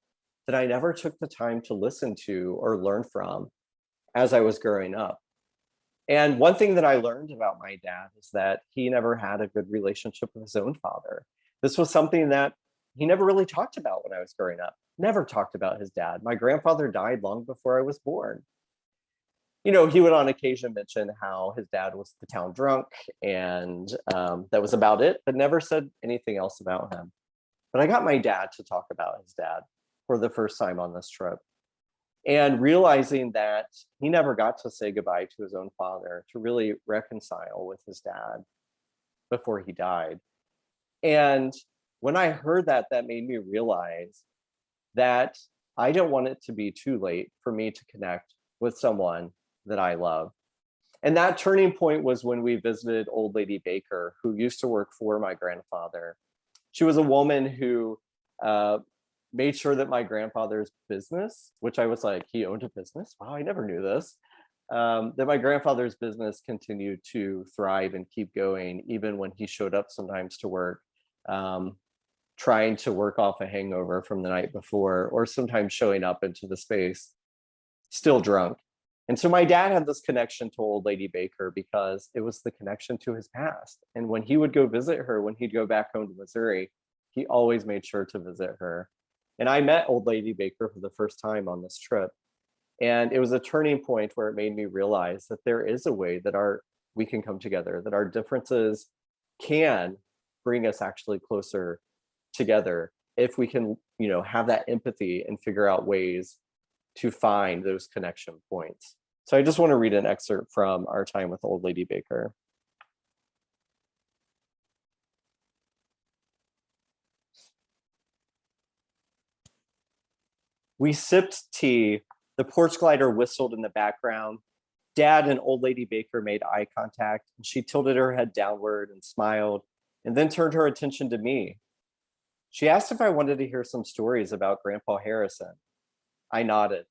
that I never took the time to listen to or learn from as I was growing up. And one thing that I learned about my dad is that he never had a good relationship with his own father. This was something that he never really talked about when I was growing up. Never talked about his dad. My grandfather died long before I was born. He would on occasion mention how his dad was the town drunk, and that was about it, but never said anything else about him. But I got my dad to talk about his dad for the first time on this trip. And realizing that he never got to say goodbye to his own father, to really reconcile with his dad before he died. And when I heard that, that made me realize that I don't want it to be too late for me to connect with someone that I love. And that turning point was when we visited Old Lady Baker, who used to work for my grandfather. She was a woman who made sure that my grandfather's business, which I was like, he owned a business? Wow, I never knew this. That my grandfather's business continued to thrive and keep going, even when he showed up sometimes to work, trying to work off a hangover from the night before, or sometimes showing up into the space still drunk. And so my dad had this connection to Old Lady Baker because it was the connection to his past. And when he would go visit her, when he'd go back home to Missouri, he always made sure to visit her. And I met Old Lady Baker for the first time on this trip. And it was a turning point where it made me realize that there is a way that we can come together, that our differences can bring us actually closer together if we can, have that empathy and figure out ways to find those connection points. So I just want to read an excerpt from our time with Old Lady Baker. We sipped tea. The porch glider whistled in the background. Dad and Old Lady Baker made eye contact, and she tilted her head downward and smiled, and then turned her attention to me. She asked if I wanted to hear some stories about Grandpa Harrison. I nodded.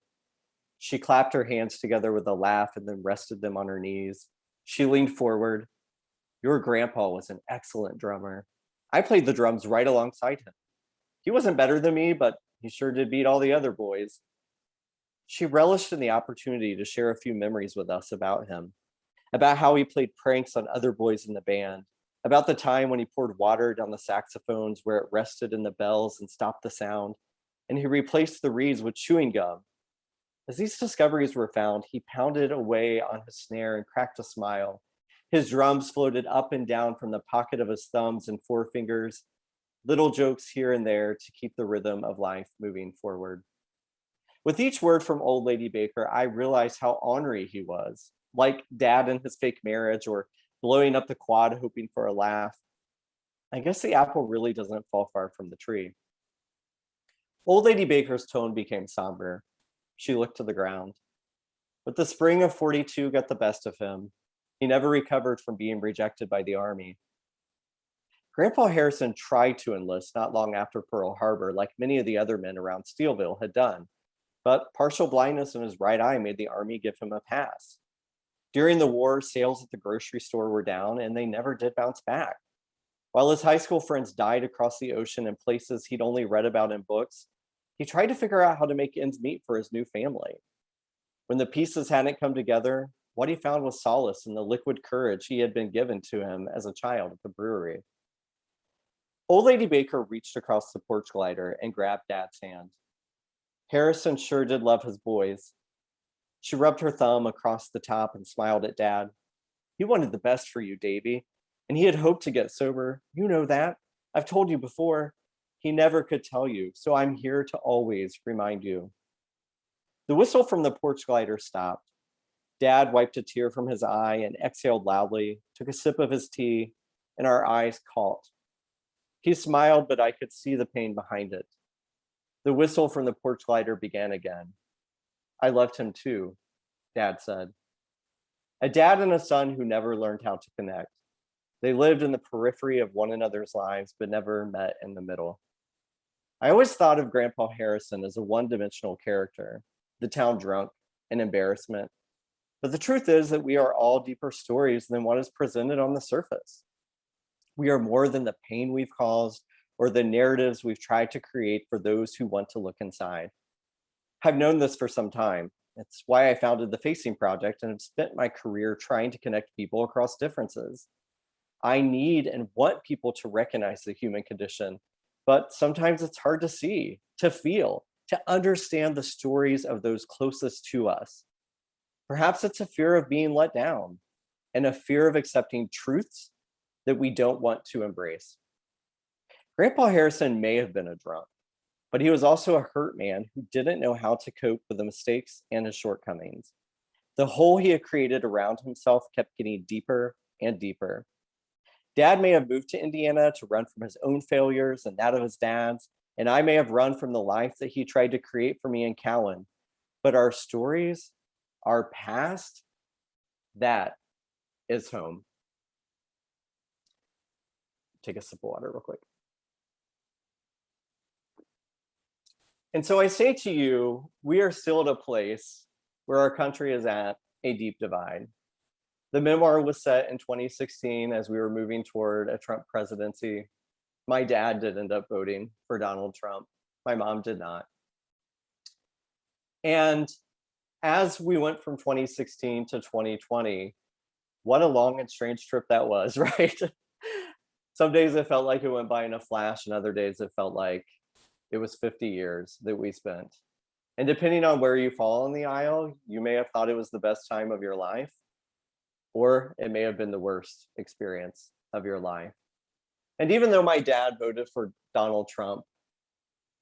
She clapped her hands together with a laugh and then rested them on her knees. She leaned forward. Your grandpa was an excellent drummer. I played the drums right alongside him. He wasn't better than me, but he sure did beat all the other boys. She relished in the opportunity to share a few memories with us about him, about how he played pranks on other boys in the band, about the time when he poured water down the saxophones where it rested in the bells and stopped the sound, and he replaced the reeds with chewing gum. As these discoveries were found, he pounded away on his snare and cracked a smile. His drums floated up and down from the pocket of his thumbs and forefingers, little jokes here and there to keep the rhythm of life moving forward. With each word from Old Lady Baker, I realized how ornery he was, like Dad in his fake marriage or blowing up the quad hoping for a laugh. I guess the apple really doesn't fall far from the tree. Old Lady Baker's tone became somber. She looked to the ground. But the spring of 42 got the best of him. He never recovered from being rejected by the Army. Grandpa Harrison tried to enlist not long after Pearl Harbor, like many of the other men around Steelville had done. But partial blindness in his right eye made the Army give him a pass. During the war, sales at the grocery store were down and they never did bounce back. While his high school friends died across the ocean in places he'd only read about in books, he tried to figure out how to make ends meet for his new family. When the pieces hadn't come together, what he found was solace in the liquid courage he had been given to him as a child at the brewery. Old Lady Baker reached across the porch glider and grabbed Dad's hand. Harrison sure did love his boys. She rubbed her thumb across the top and smiled at Dad. He wanted the best for you, Davy, and he had hoped to get sober. You know that. I've told you before. He never could tell you, so I'm here to always remind you. The whistle from the porch glider stopped. Dad wiped a tear from his eye and exhaled loudly, took a sip of his tea, and our eyes caught. He smiled, but I could see the pain behind it. The whistle from the porch glider began again. I loved him too, Dad said. A dad and a son who never learned how to connect. They lived in the periphery of one another's lives, but never met in the middle. I always thought of Grandpa Harrison as a one-dimensional character, the town drunk, an embarrassment. But the truth is that we are all deeper stories than what is presented on the surface. We are more than the pain we've caused or the narratives we've tried to create for those who want to look inside. I've known this for some time. It's why I founded the Facing Project and have spent my career trying to connect people across differences. I need and want people to recognize the human condition, but sometimes it's hard to see, to feel, to understand the stories of those closest to us. Perhaps it's a fear of being let down and a fear of accepting truths that we don't want to embrace. Grandpa Harrison may have been a drunk, but he was also a hurt man who didn't know how to cope with the mistakes and his shortcomings. The hole he had created around himself kept getting deeper and deeper. Dad may have moved to Indiana to run from his own failures and that of his dad's, and I may have run from the life that he tried to create for me in Cowan. But our stories, our past, that is home. Take a sip of water real quick. And so I say to you, we are still at a place where our country is at a deep divide. The memoir was set in 2016 as we were moving toward a Trump presidency. My dad did end up voting for Donald Trump. My mom did not. And as we went from 2016 to 2020, what a long and strange trip that was, right? Some days it felt like it went by in a flash, and other days it felt like it was 50 years that we spent. And depending on where you fall in the aisle, you may have thought it was the best time of your life, or it may have been the worst experience of your life. And even though my dad voted for Donald Trump,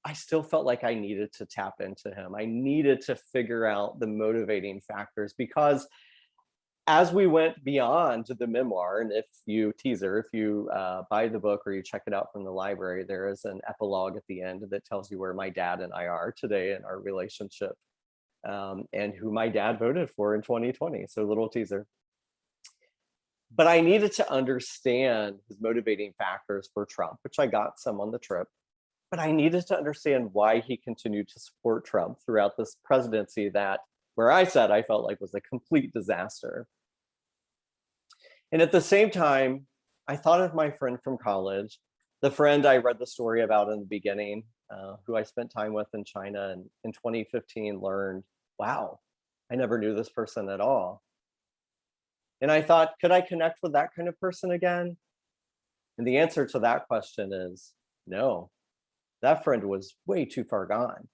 I still felt like I needed to tap into him. I needed to figure out the motivating factors, because as we went beyond the memoir, and if you buy the book or you check it out from the library, there is an epilogue at the end that tells you where my dad and I are today in our relationship, and who my dad voted for in 2020. So little teaser. But I needed to understand his motivating factors for Trump, which I got some on the trip. But I needed to understand why he continued to support Trump throughout this presidency that, where I said I felt like was a complete disaster. And at the same time, I thought of my friend from college, the friend I read the story about in the beginning, who I spent time with in China, and in 2015 learned, wow, I never knew this person at all. And I thought, could I connect with that kind of person again? And the answer to that question is no. That friend was way too far gone.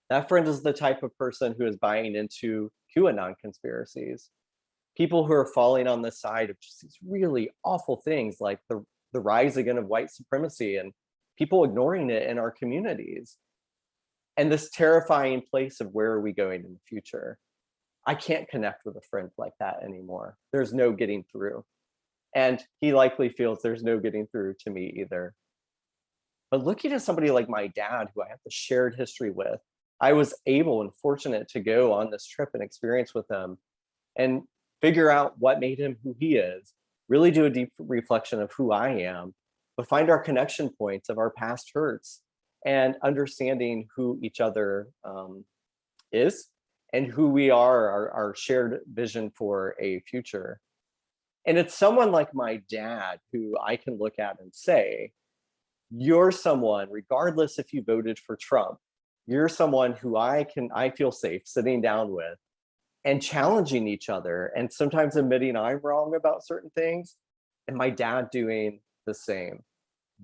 That friend is the type of person who is buying into QAnon conspiracies. People who are falling on the side of just these really awful things like the rise again of white supremacy and people ignoring it in our communities. And this terrifying place of where are we going in the future? I can't connect with a friend like that anymore. There's no getting through. And he likely feels there's no getting through to me either. But looking at somebody like my dad, who I have the shared history with, I was able and fortunate to go on this trip and experience with him and figure out what made him who he is, really do a deep reflection of who I am, but find our connection points of our past hurts and understanding who each other is and who we are, our shared vision for a future. And it's someone like my dad who I can look at and say, you're someone, regardless if you voted for Trump, you're someone who I feel safe sitting down with and challenging each other, and sometimes admitting I'm wrong about certain things, and my dad doing the same.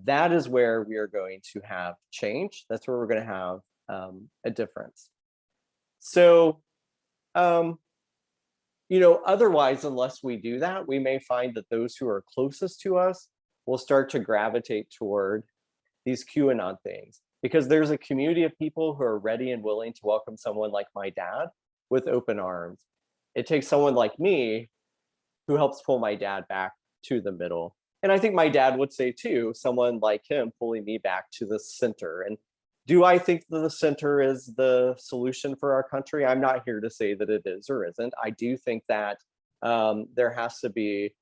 That is where we are going to have change. That's where we're going to have a difference. So, otherwise, unless we do that, we may find that those who are closest to us will start to gravitate toward these QAnon things, because there's a community of people who are ready and willing to welcome someone like my dad with open arms. It takes someone like me who helps pull my dad back to the middle. And I think my dad would say too, someone like him pulling me back to the center. And do I think that the center is the solution for our country? I'm not here to say that it is or isn't. I do think that there has to be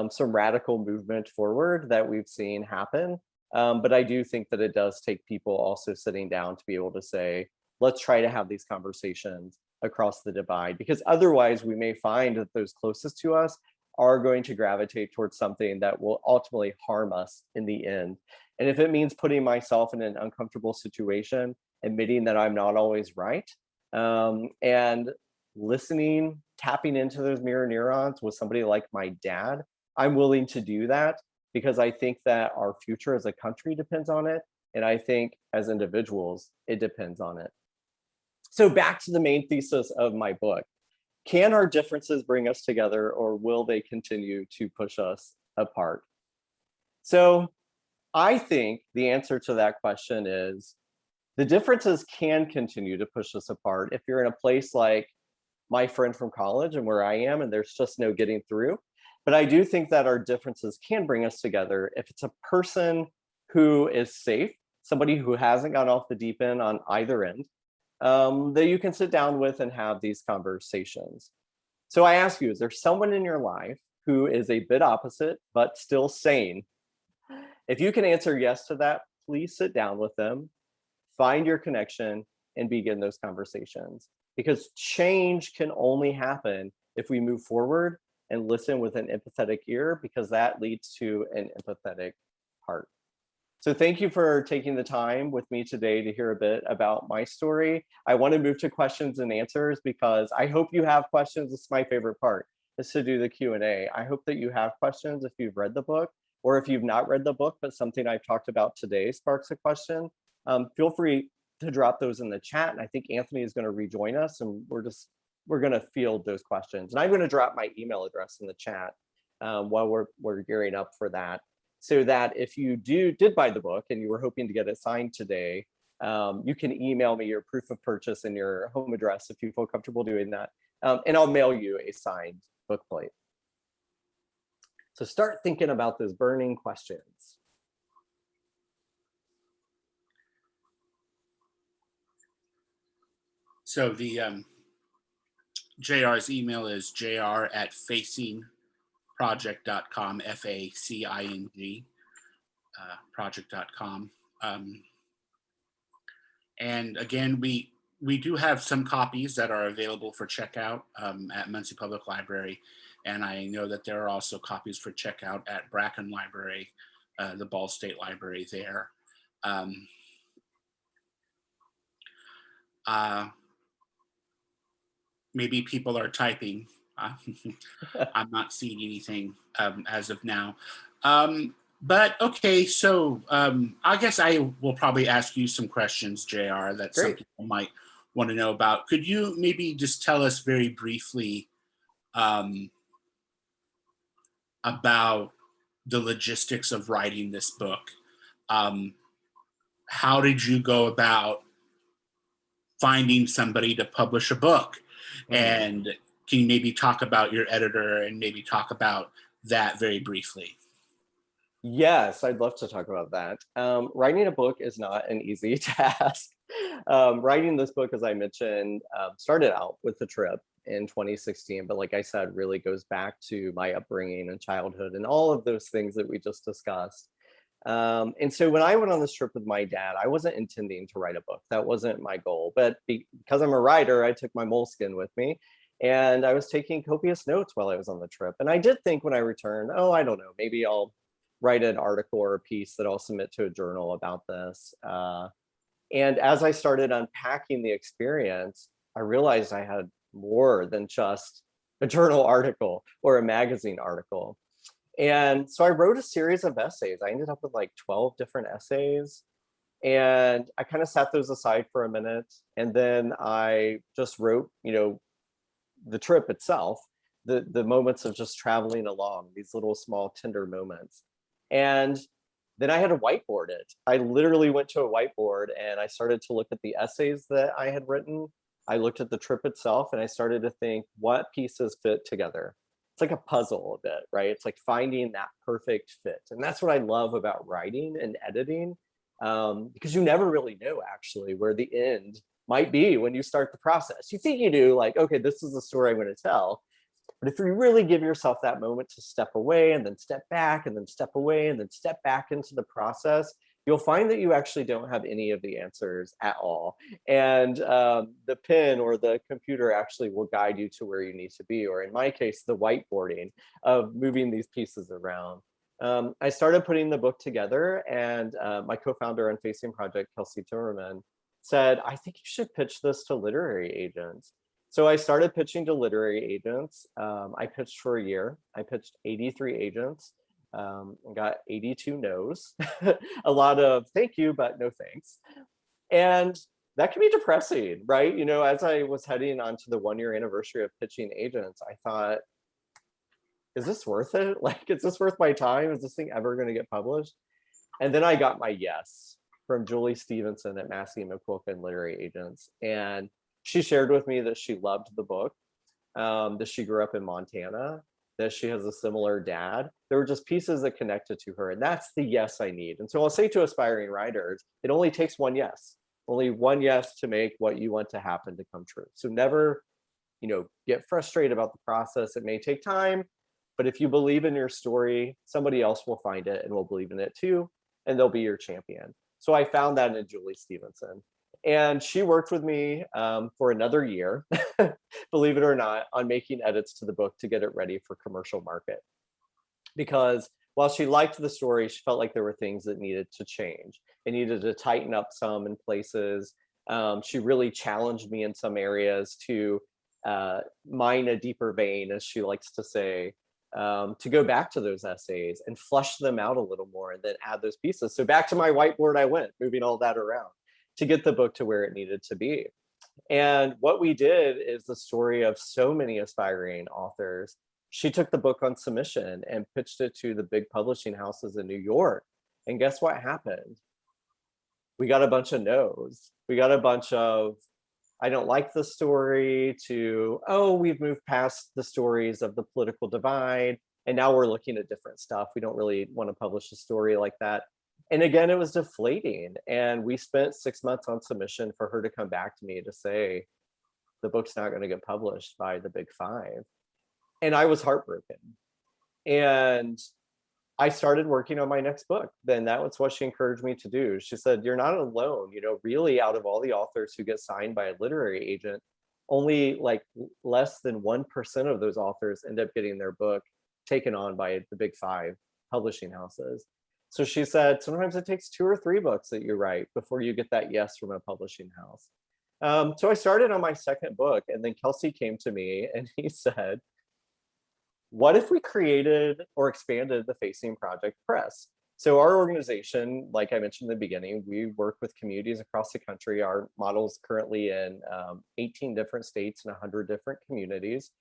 some radical movement forward that we've seen happen. But I do think that it does take people also sitting down to be able to say, let's try to have these conversations across the divide, because otherwise we may find that those closest to us are going to gravitate towards something that will ultimately harm us in the end. And if it means putting myself in an uncomfortable situation, admitting that I'm not always right, and listening, tapping into those mirror neurons with somebody like my dad, I'm willing to do that, because I think that our future as a country depends on it. And I think as individuals, it depends on it. So back to the main thesis of my book. Can our differences bring us together, or will they continue to push us apart? So I think the answer to that question is the differences can continue to push us apart if you're in a place like my friend from college and where I am, and there's just no getting through. But I do think that our differences can bring us together if it's a person who is safe, somebody who hasn't gone off the deep end on either end, that you can sit down with and have these conversations. So I ask you, is there someone in your life who is a bit opposite, but still sane? If you can answer yes to that, please sit down with them, find your connection, and begin those conversations. Because change can only happen if we move forward and listen with an empathetic ear, because that leads to an empathetic heart. So thank you for taking the time with me today to hear a bit about my story. I want to move to questions and answers, because I hope you have questions. This is my favorite part, is to do the Q&A. I hope that you have questions if you've read the book, or if you've not read the book, but something I've talked about today sparks a question. Feel free to drop those in the chat. And I think Anthony is going to rejoin us, and we're going to field those questions. And I'm going to drop my email address in the chat while we're gearing up for that, so that if you did buy the book and you were hoping to get it signed today, you can email me your proof of purchase and your home address if you feel comfortable doing that. And I'll mail you a signed book plate. So start thinking about those burning questions. So the JR's email is jr@facingproject.com, FACING, project.com. And again, we do have some copies that are available for checkout at Muncie Public Library. And I know that there are also copies for checkout at Bracken Library, the Ball State Library there. Maybe people are typing. I'm not seeing anything as of now. But okay, so I guess I will probably ask you some questions, JR, that Great. some people might want to know about. Could you maybe just tell us very briefly about the logistics of writing this book? How did you go about finding somebody to publish a book? And can you maybe talk about your editor and maybe talk about that very briefly? Yes, I'd love to talk about that. Writing a book is not an easy task. Writing this book, as I mentioned, started out with the trip in 2016, but like I said, really goes back to my upbringing and childhood and all of those things that we just discussed. And so when I went on this trip with my dad, I wasn't intending to write a book. That wasn't my goal. But because I'm a writer, I took my moleskin with me, and I was taking copious notes while I was on the trip. And I did think when I returned, oh, I don't know, maybe I'll write an article or a piece that I'll submit to a journal about this. And as I started unpacking the experience, I realized I had more than just a journal article or a magazine article. And so I wrote a series of essays. I ended up with like 12 different essays. And I kind of set those aside for a minute. And then I just wrote, the trip itself, the moments of just traveling along, these little small tender moments. And then I had to whiteboard it. I literally went to a whiteboard and I started to look at the essays that I had written. I looked at the trip itself and I started to think, what pieces fit together? It's like a puzzle a bit, right? It's like finding that perfect fit. And that's what I love about writing and editing, because you never really know actually where the end might be when you start the process. You think you do, like, okay, this is the story I'm going to tell. But if you really give yourself that moment to step away and then step back and then step away and then step back into the process, you'll find that you actually don't have any of the answers at all. And the pen or the computer actually will guide you to where you need to be, or in my case, the whiteboarding of moving these pieces around. I started putting the book together, and my co-founder on Facing Project, Kelsey Timmerman, said, I think you should pitch this to literary agents. So I started pitching to literary agents. I pitched for a year. I pitched 83 agents. And got 82 no's. A lot of thank you, but no thanks. And that can be depressing, right? As I was heading onto the 1-year anniversary of pitching agents, I thought, is this worth it? Like, is this worth my time? Is this thing ever going to get published? And then I got my yes from Julie Stevenson at Massey and McQuilkin Literary Agents. And she shared with me that she loved the book, that she grew up in Montana, that she has a similar dad. There were just pieces that connected to her. And that's the yes I need. And so I'll say to aspiring writers, it only takes one yes, only one yes to make what you want to happen to come true. So never, get frustrated about the process. It may take time, but if you believe in your story, somebody else will find it and will believe in it too, and they'll be your champion. So I found that in Julie Stevenson. And she worked with me for another year, believe it or not, on making edits to the book to get it ready for commercial market. Because while she liked the story, she felt like there were things that needed to change. It needed to tighten up some in places. She really challenged me in some areas to mine a deeper vein, as she likes to say, to go back to those essays and flush them out a little more and then add those pieces. So back to my whiteboard I went, moving all that around to get the book to where it needed to be. And what we did is the story of so many aspiring authors. She took the book on submission and pitched it to the big publishing houses in New York. And guess what happened? We got a bunch of no's. We got a bunch of, I don't like the story, to, oh, we've moved past the stories of the political divide, and now we're looking at different stuff. We don't really want to publish a story like that. And again, it was deflating. And we spent 6 months on submission for her to come back to me to say, the book's not going to get published by the big five. And I was heartbroken. And I started working on my next book. Then that was what she encouraged me to do. She said, you're not alone. Really, out of all the authors who get signed by a literary agent, only like less than 1% of those authors end up getting their book taken on by the big five publishing houses. So she said, sometimes it takes 2 or 3 books that you write before you get that yes from a publishing house. So I started on my second book, and then Kelsey came to me and he said, what if we created or expanded the Facing Project Press? So our organization, like I mentioned in the beginning, we work with communities across the country. Our model is currently in 18 different states and 100 different communities.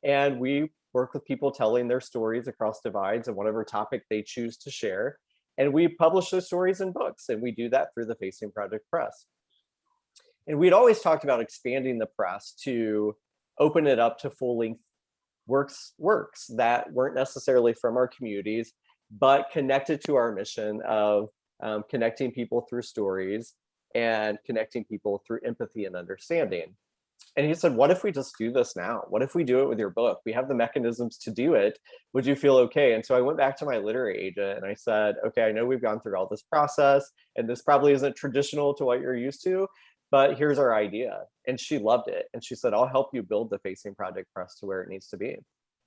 And we work with people telling their stories across divides and whatever topic they choose to share. And we publish those stories in books, and we do that through the Facing Project Press. And we'd always talked about expanding the press to open it up to full-length works that weren't necessarily from our communities, but connected to our mission of connecting people through stories and connecting people through empathy and understanding. And he said, what if we just do this now? What if we do it with your book? We have the mechanisms to do it. Would you feel okay? And so I went back to my literary agent and I said, okay, I know we've gone through all this process and this probably isn't traditional to what you're used to, but here's our idea. And she loved it. And she said, I'll help you build the Facing Project Press to where it needs to be.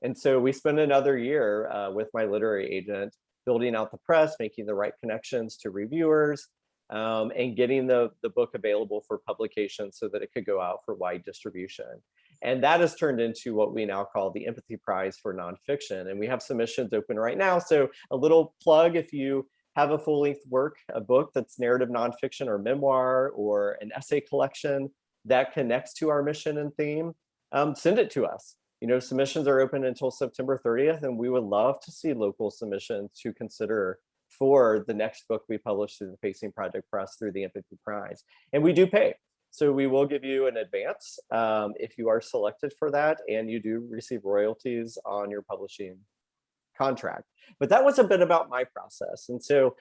And so we spent another year with my literary agent building out the press, making the right connections to reviewers, and getting the book available for publication so that it could go out for wide distribution. And that has turned into what we now call the Empathy Prize for Nonfiction. And we have submissions open right now. So a little plug, if you have a full-length work, a book that's narrative nonfiction or memoir or an essay collection that connects to our mission and theme, send it to us. You know, submissions are open until September 30th, and we would love to see local submissions to consider for the next book we publish through the Facing Project Press through the Empathy Prize. And we do pay. So we will give you an advance if you are selected for that, and you do receive royalties on your publishing contract. But that was a bit about my process. And so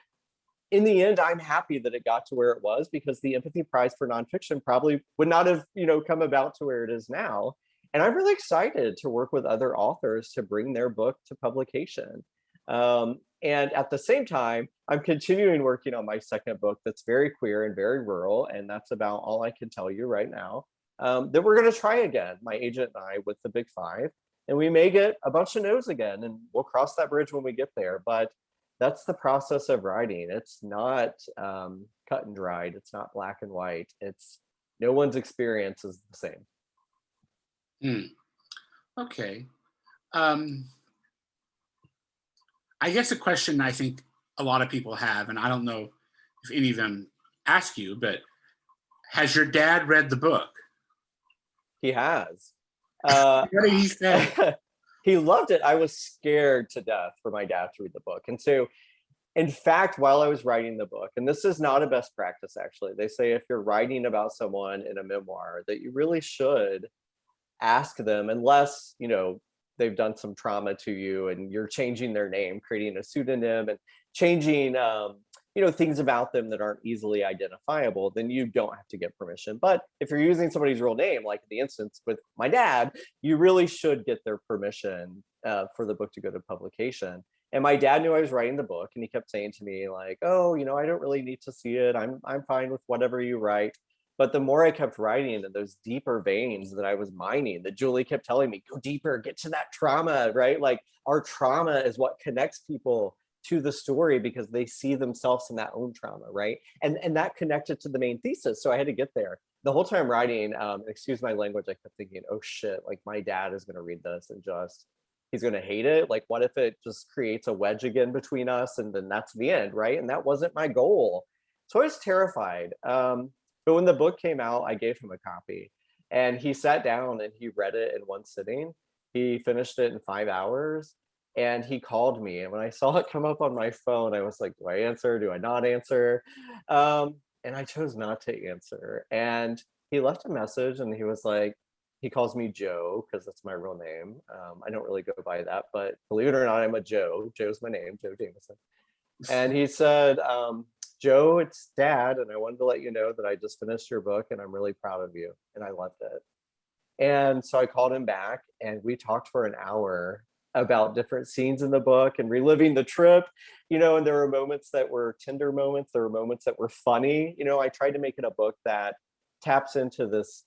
in the end, I'm happy that it got to where it was, because the Empathy Prize for Nonfiction probably would not have, come about to where it is now. And I'm really excited to work with other authors to bring their book to publication. And at the same time, I'm continuing working on my second book that's very queer and very rural. And that's about all I can tell you right now. That we're going to try again, my agent and I, with the Big Five. And we may get a bunch of no's again, and we'll cross that bridge when we get there. But that's the process of writing. It's not cut and dried. It's not black and white. It's no one's experience is the same. Okay. I guess a question I think a lot of people have, and I don't know if any of them ask you, but has your dad read the book? He has. What did he say? He loved it. I was scared to death for my dad to read the book. And so, in fact, while I was writing the book, and this is not a best practice, actually, they say if you're writing about someone in a memoir, that you really should ask them, unless, they've done some trauma to you and you're changing their name, creating a pseudonym and changing, things about them that aren't easily identifiable, then you don't have to get permission. But if you're using somebody's real name, like in the instance with my dad, you really should get their permission for the book to go to publication. And my dad knew I was writing the book, and he kept saying to me like, oh, I don't really need to see it. I'm fine with whatever you write. But the more I kept writing in those deeper veins that I was mining, that Julie kept telling me, go deeper, get to that trauma, right? Like our trauma is what connects people to the story, because they see themselves in that own trauma, right? And that connected to the main thesis. So I had to get there. The whole time writing, excuse my language, I kept thinking, oh shit, like my dad is gonna read this and he's gonna hate it. Like what if it just creates a wedge again between us, and then that's the end, right? And that wasn't my goal. So I was terrified. But when the book came out, I gave him a copy, and he sat down and he read it in one sitting. He finished it in 5 hours, and he called me. And when I saw it come up on my phone, I was like, do I answer? Do I not answer? And I chose not to answer. And he left a message, and he was like, he calls me Joe because that's my real name. I don't really go by that, but believe it or not, I'm a Joe. Joe's my name, Joe Jamison. And he said, Joe, it's Dad, and I wanted to let you know that I just finished your book and I'm really proud of you. And I loved it. And so I called him back, and we talked for an hour about different scenes in the book and reliving the trip, and there were moments that were tender moments. There were moments that were funny. I tried to make it a book that taps into this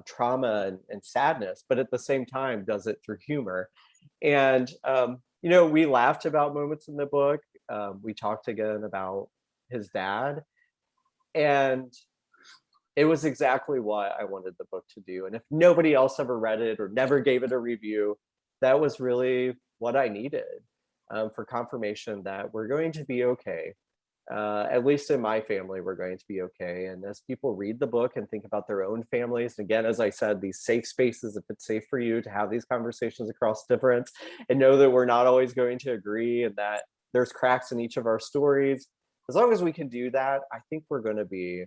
trauma and sadness, but at the same time does it through humor. And, we laughed about moments in the book. We talked again about his dad, and it was exactly what I wanted the book to do. And if nobody else ever read it or never gave it a review, that was really what I needed for confirmation that we're going to be okay. At least in my family, we're going to be okay. And as people read the book and think about their own families, and again, as I said, these safe spaces, if it's safe for you to have these conversations across difference, and know that we're not always going to agree, and that there's cracks in each of our stories. As long as we can do that, I think we're going to be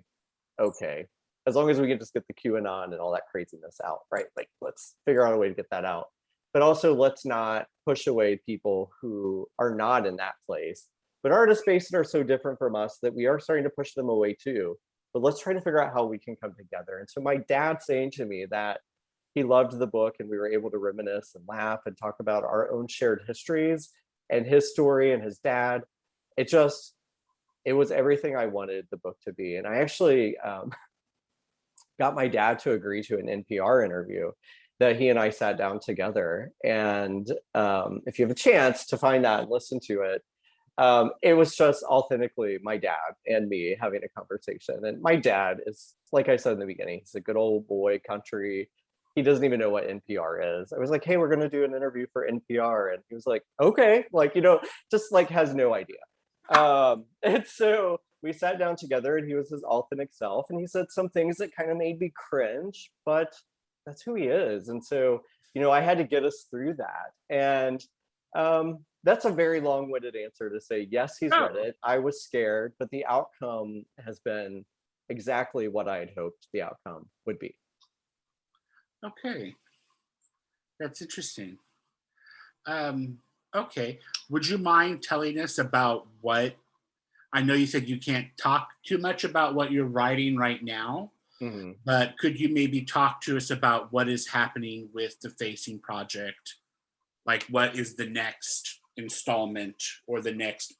okay. As long as we can just get the QAnon and all that craziness out, right? Like, let's figure out a way to get that out. But also, let's not push away people who are not in that place, but are in a space that are so different from us that we are starting to push them away too. but let's try to figure out how we can come together. And so my dad saying to me that he loved the book and we were able to reminisce and laugh and talk about our own shared histories and his story and his dad, it was everything I wanted the book to be. And I actually got my dad to agree to an NPR interview that he and I sat down together. And if you have a chance to find that and listen to it, it was just authentically my dad and me having a conversation. And my dad is, like I said in the beginning, he's a good old boy, country. He doesn't even know what NPR is. I was like, hey, we're going to do an interview for NPR. And he was like, okay, like, just like has no idea. And so we sat down together and he was his authentic self. And he said some things that kind of made me cringe, but that's who he is. And so, I had to get us through that. And that's a very long-winded answer to say, yes, he's read it. I was scared, but the outcome has been exactly what I had hoped the outcome would be. Okay. That's interesting. Okay. Would you mind telling us about I know you said you can't talk too much about what you're writing right now, but could you maybe talk to us about what is happening with the Facing Project? Like, what is the next installment or the next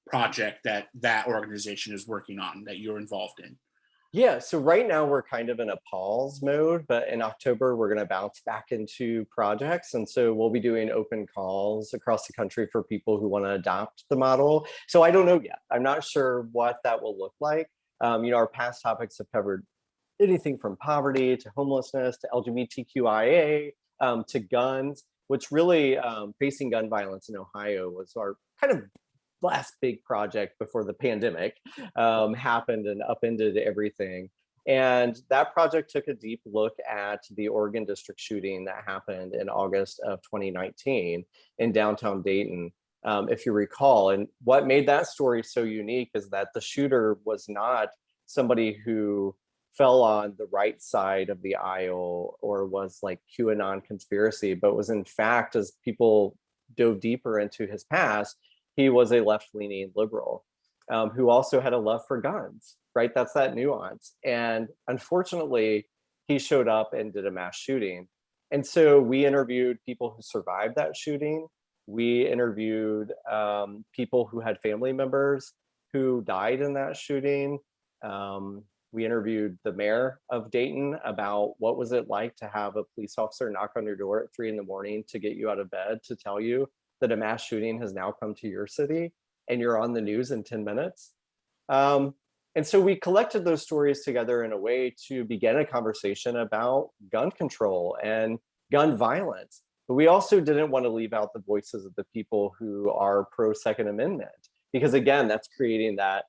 project that organization is working on that you're involved in? Yeah, so right now we're kind of in a pause mode, but in October, we're going to bounce back into projects. And so we'll be doing open calls across the country for people who want to adopt the model. So I don't know yet. I'm not sure what that will look like. Our past topics have covered anything from poverty to homelessness to LGBTQIA to guns, which really facing gun violence in Ohio was our kind of last big project before the pandemic happened and upended everything. And that project took a deep look at the Oregon district shooting that happened in August of 2019 in downtown Dayton, if you recall. And what made that story so unique is that the shooter was not somebody who fell on the right side of the aisle or was like QAnon conspiracy, but was in fact, as people dove deeper into his past, he was a left-leaning liberal who also had a love for guns, right? That's that nuance. And unfortunately, he showed up and did a mass shooting. And so we interviewed people who survived that shooting. We interviewed people who had family members who died in that shooting. We interviewed the mayor of Dayton about what was it like to have a police officer knock on your door at 3 a.m. to get you out of bed to tell you that a mass shooting has now come to your city and you're on the news in 10 minutes. And so we collected those stories together in a way to begin a conversation about gun control and gun violence. But we also didn't want to leave out the voices of the people who are pro Second Amendment, because again, that's creating that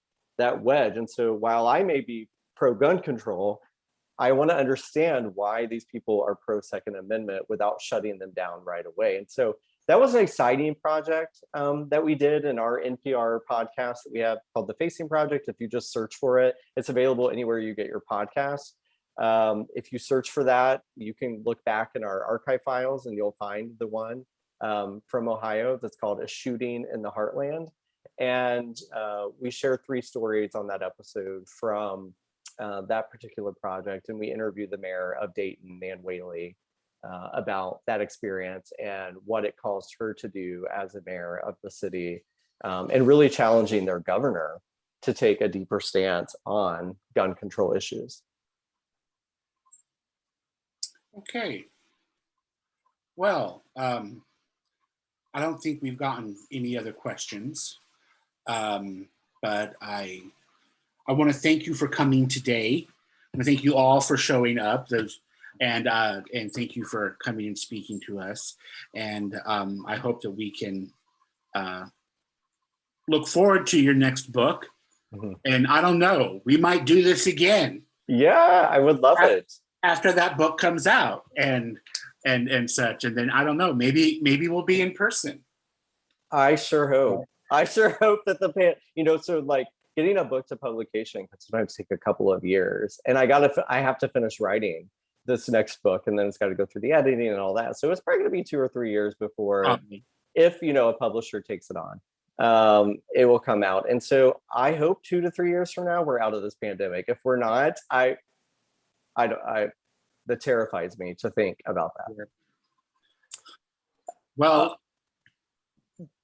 wedge. And so while I may be pro gun control, I want to understand why these people are pro Second Amendment without shutting them down right away. And so that was an exciting project that we did in our NPR podcast that we have called The Facing Project. If you just search for it, it's available anywhere you get your podcasts. If you search for that, you can look back in our archive files and you'll find the one from Ohio that's called A Shooting in the Heartland. And we share 3 stories on that episode from that particular project. And we interviewed the mayor of Dayton, Nan Whaley, about that experience and what it caused her to do as a mayor of the city, and really challenging their governor to take a deeper stance on gun control issues. Okay. Well, I don't think we've gotten any other questions, but I want to thank you for coming today. I want to thank you all for showing up. And thank you for coming and speaking to us. And I hope that we can look forward to your next book. Mm-hmm. And I don't know, we might do this again. Yeah, I would love it. After that book comes out and such. And then I don't know, maybe we'll be in person. I sure hope. I sure hope that so like getting a book to publication can sometimes take a couple of years. And I have to finish writing this next book, and then it's got to go through the editing and all that. So it's probably going to be 2 or 3 years before, if a publisher takes it on. it will come out. And so I hope 2 to 3 years from now, we're out of this pandemic. If we're not, that terrifies me to think about that. Well,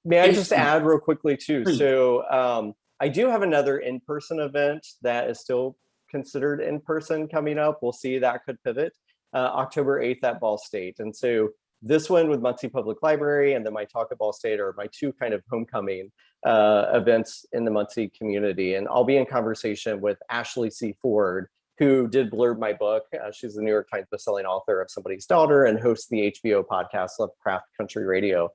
may I just add real quickly too? So I do have another in-person event that is still considered in person coming up. We'll see, that could pivot. October 8th at Ball State. And so this one with Muncie Public Library and then my talk at Ball State are my two kind of homecoming events in the Muncie community. And I'll be in conversation with Ashley C. Ford, who did blurb my book. She's the New York Times bestselling author of Somebody's Daughter and hosts the HBO podcast Lovecraft Country Radio.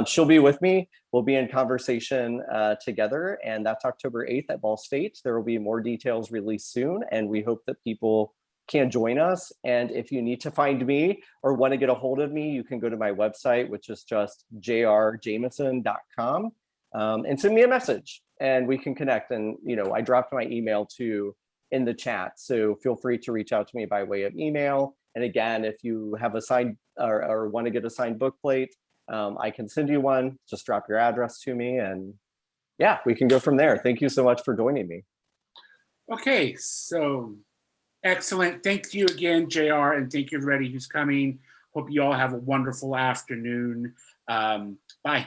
She'll be with me. We'll be in conversation together, and that's October 8th at Ball State. There will be more details released soon, and we hope that people can join us. And if you need to find me or want to get a hold of me, you can go to my website, which is just jrjamison.com, and send me a message and we can connect. And, you know, I dropped my email too in the chat, so feel free to reach out to me by way of email. And again, if you have a signed or want to get a signed book plate, I can send you one. Just drop your address to me, and yeah, we can go from there. Thank you so much for joining me. Okay, so excellent. Thank you again, JR, and thank you everybody who's coming. Hope you all have a wonderful afternoon. Bye.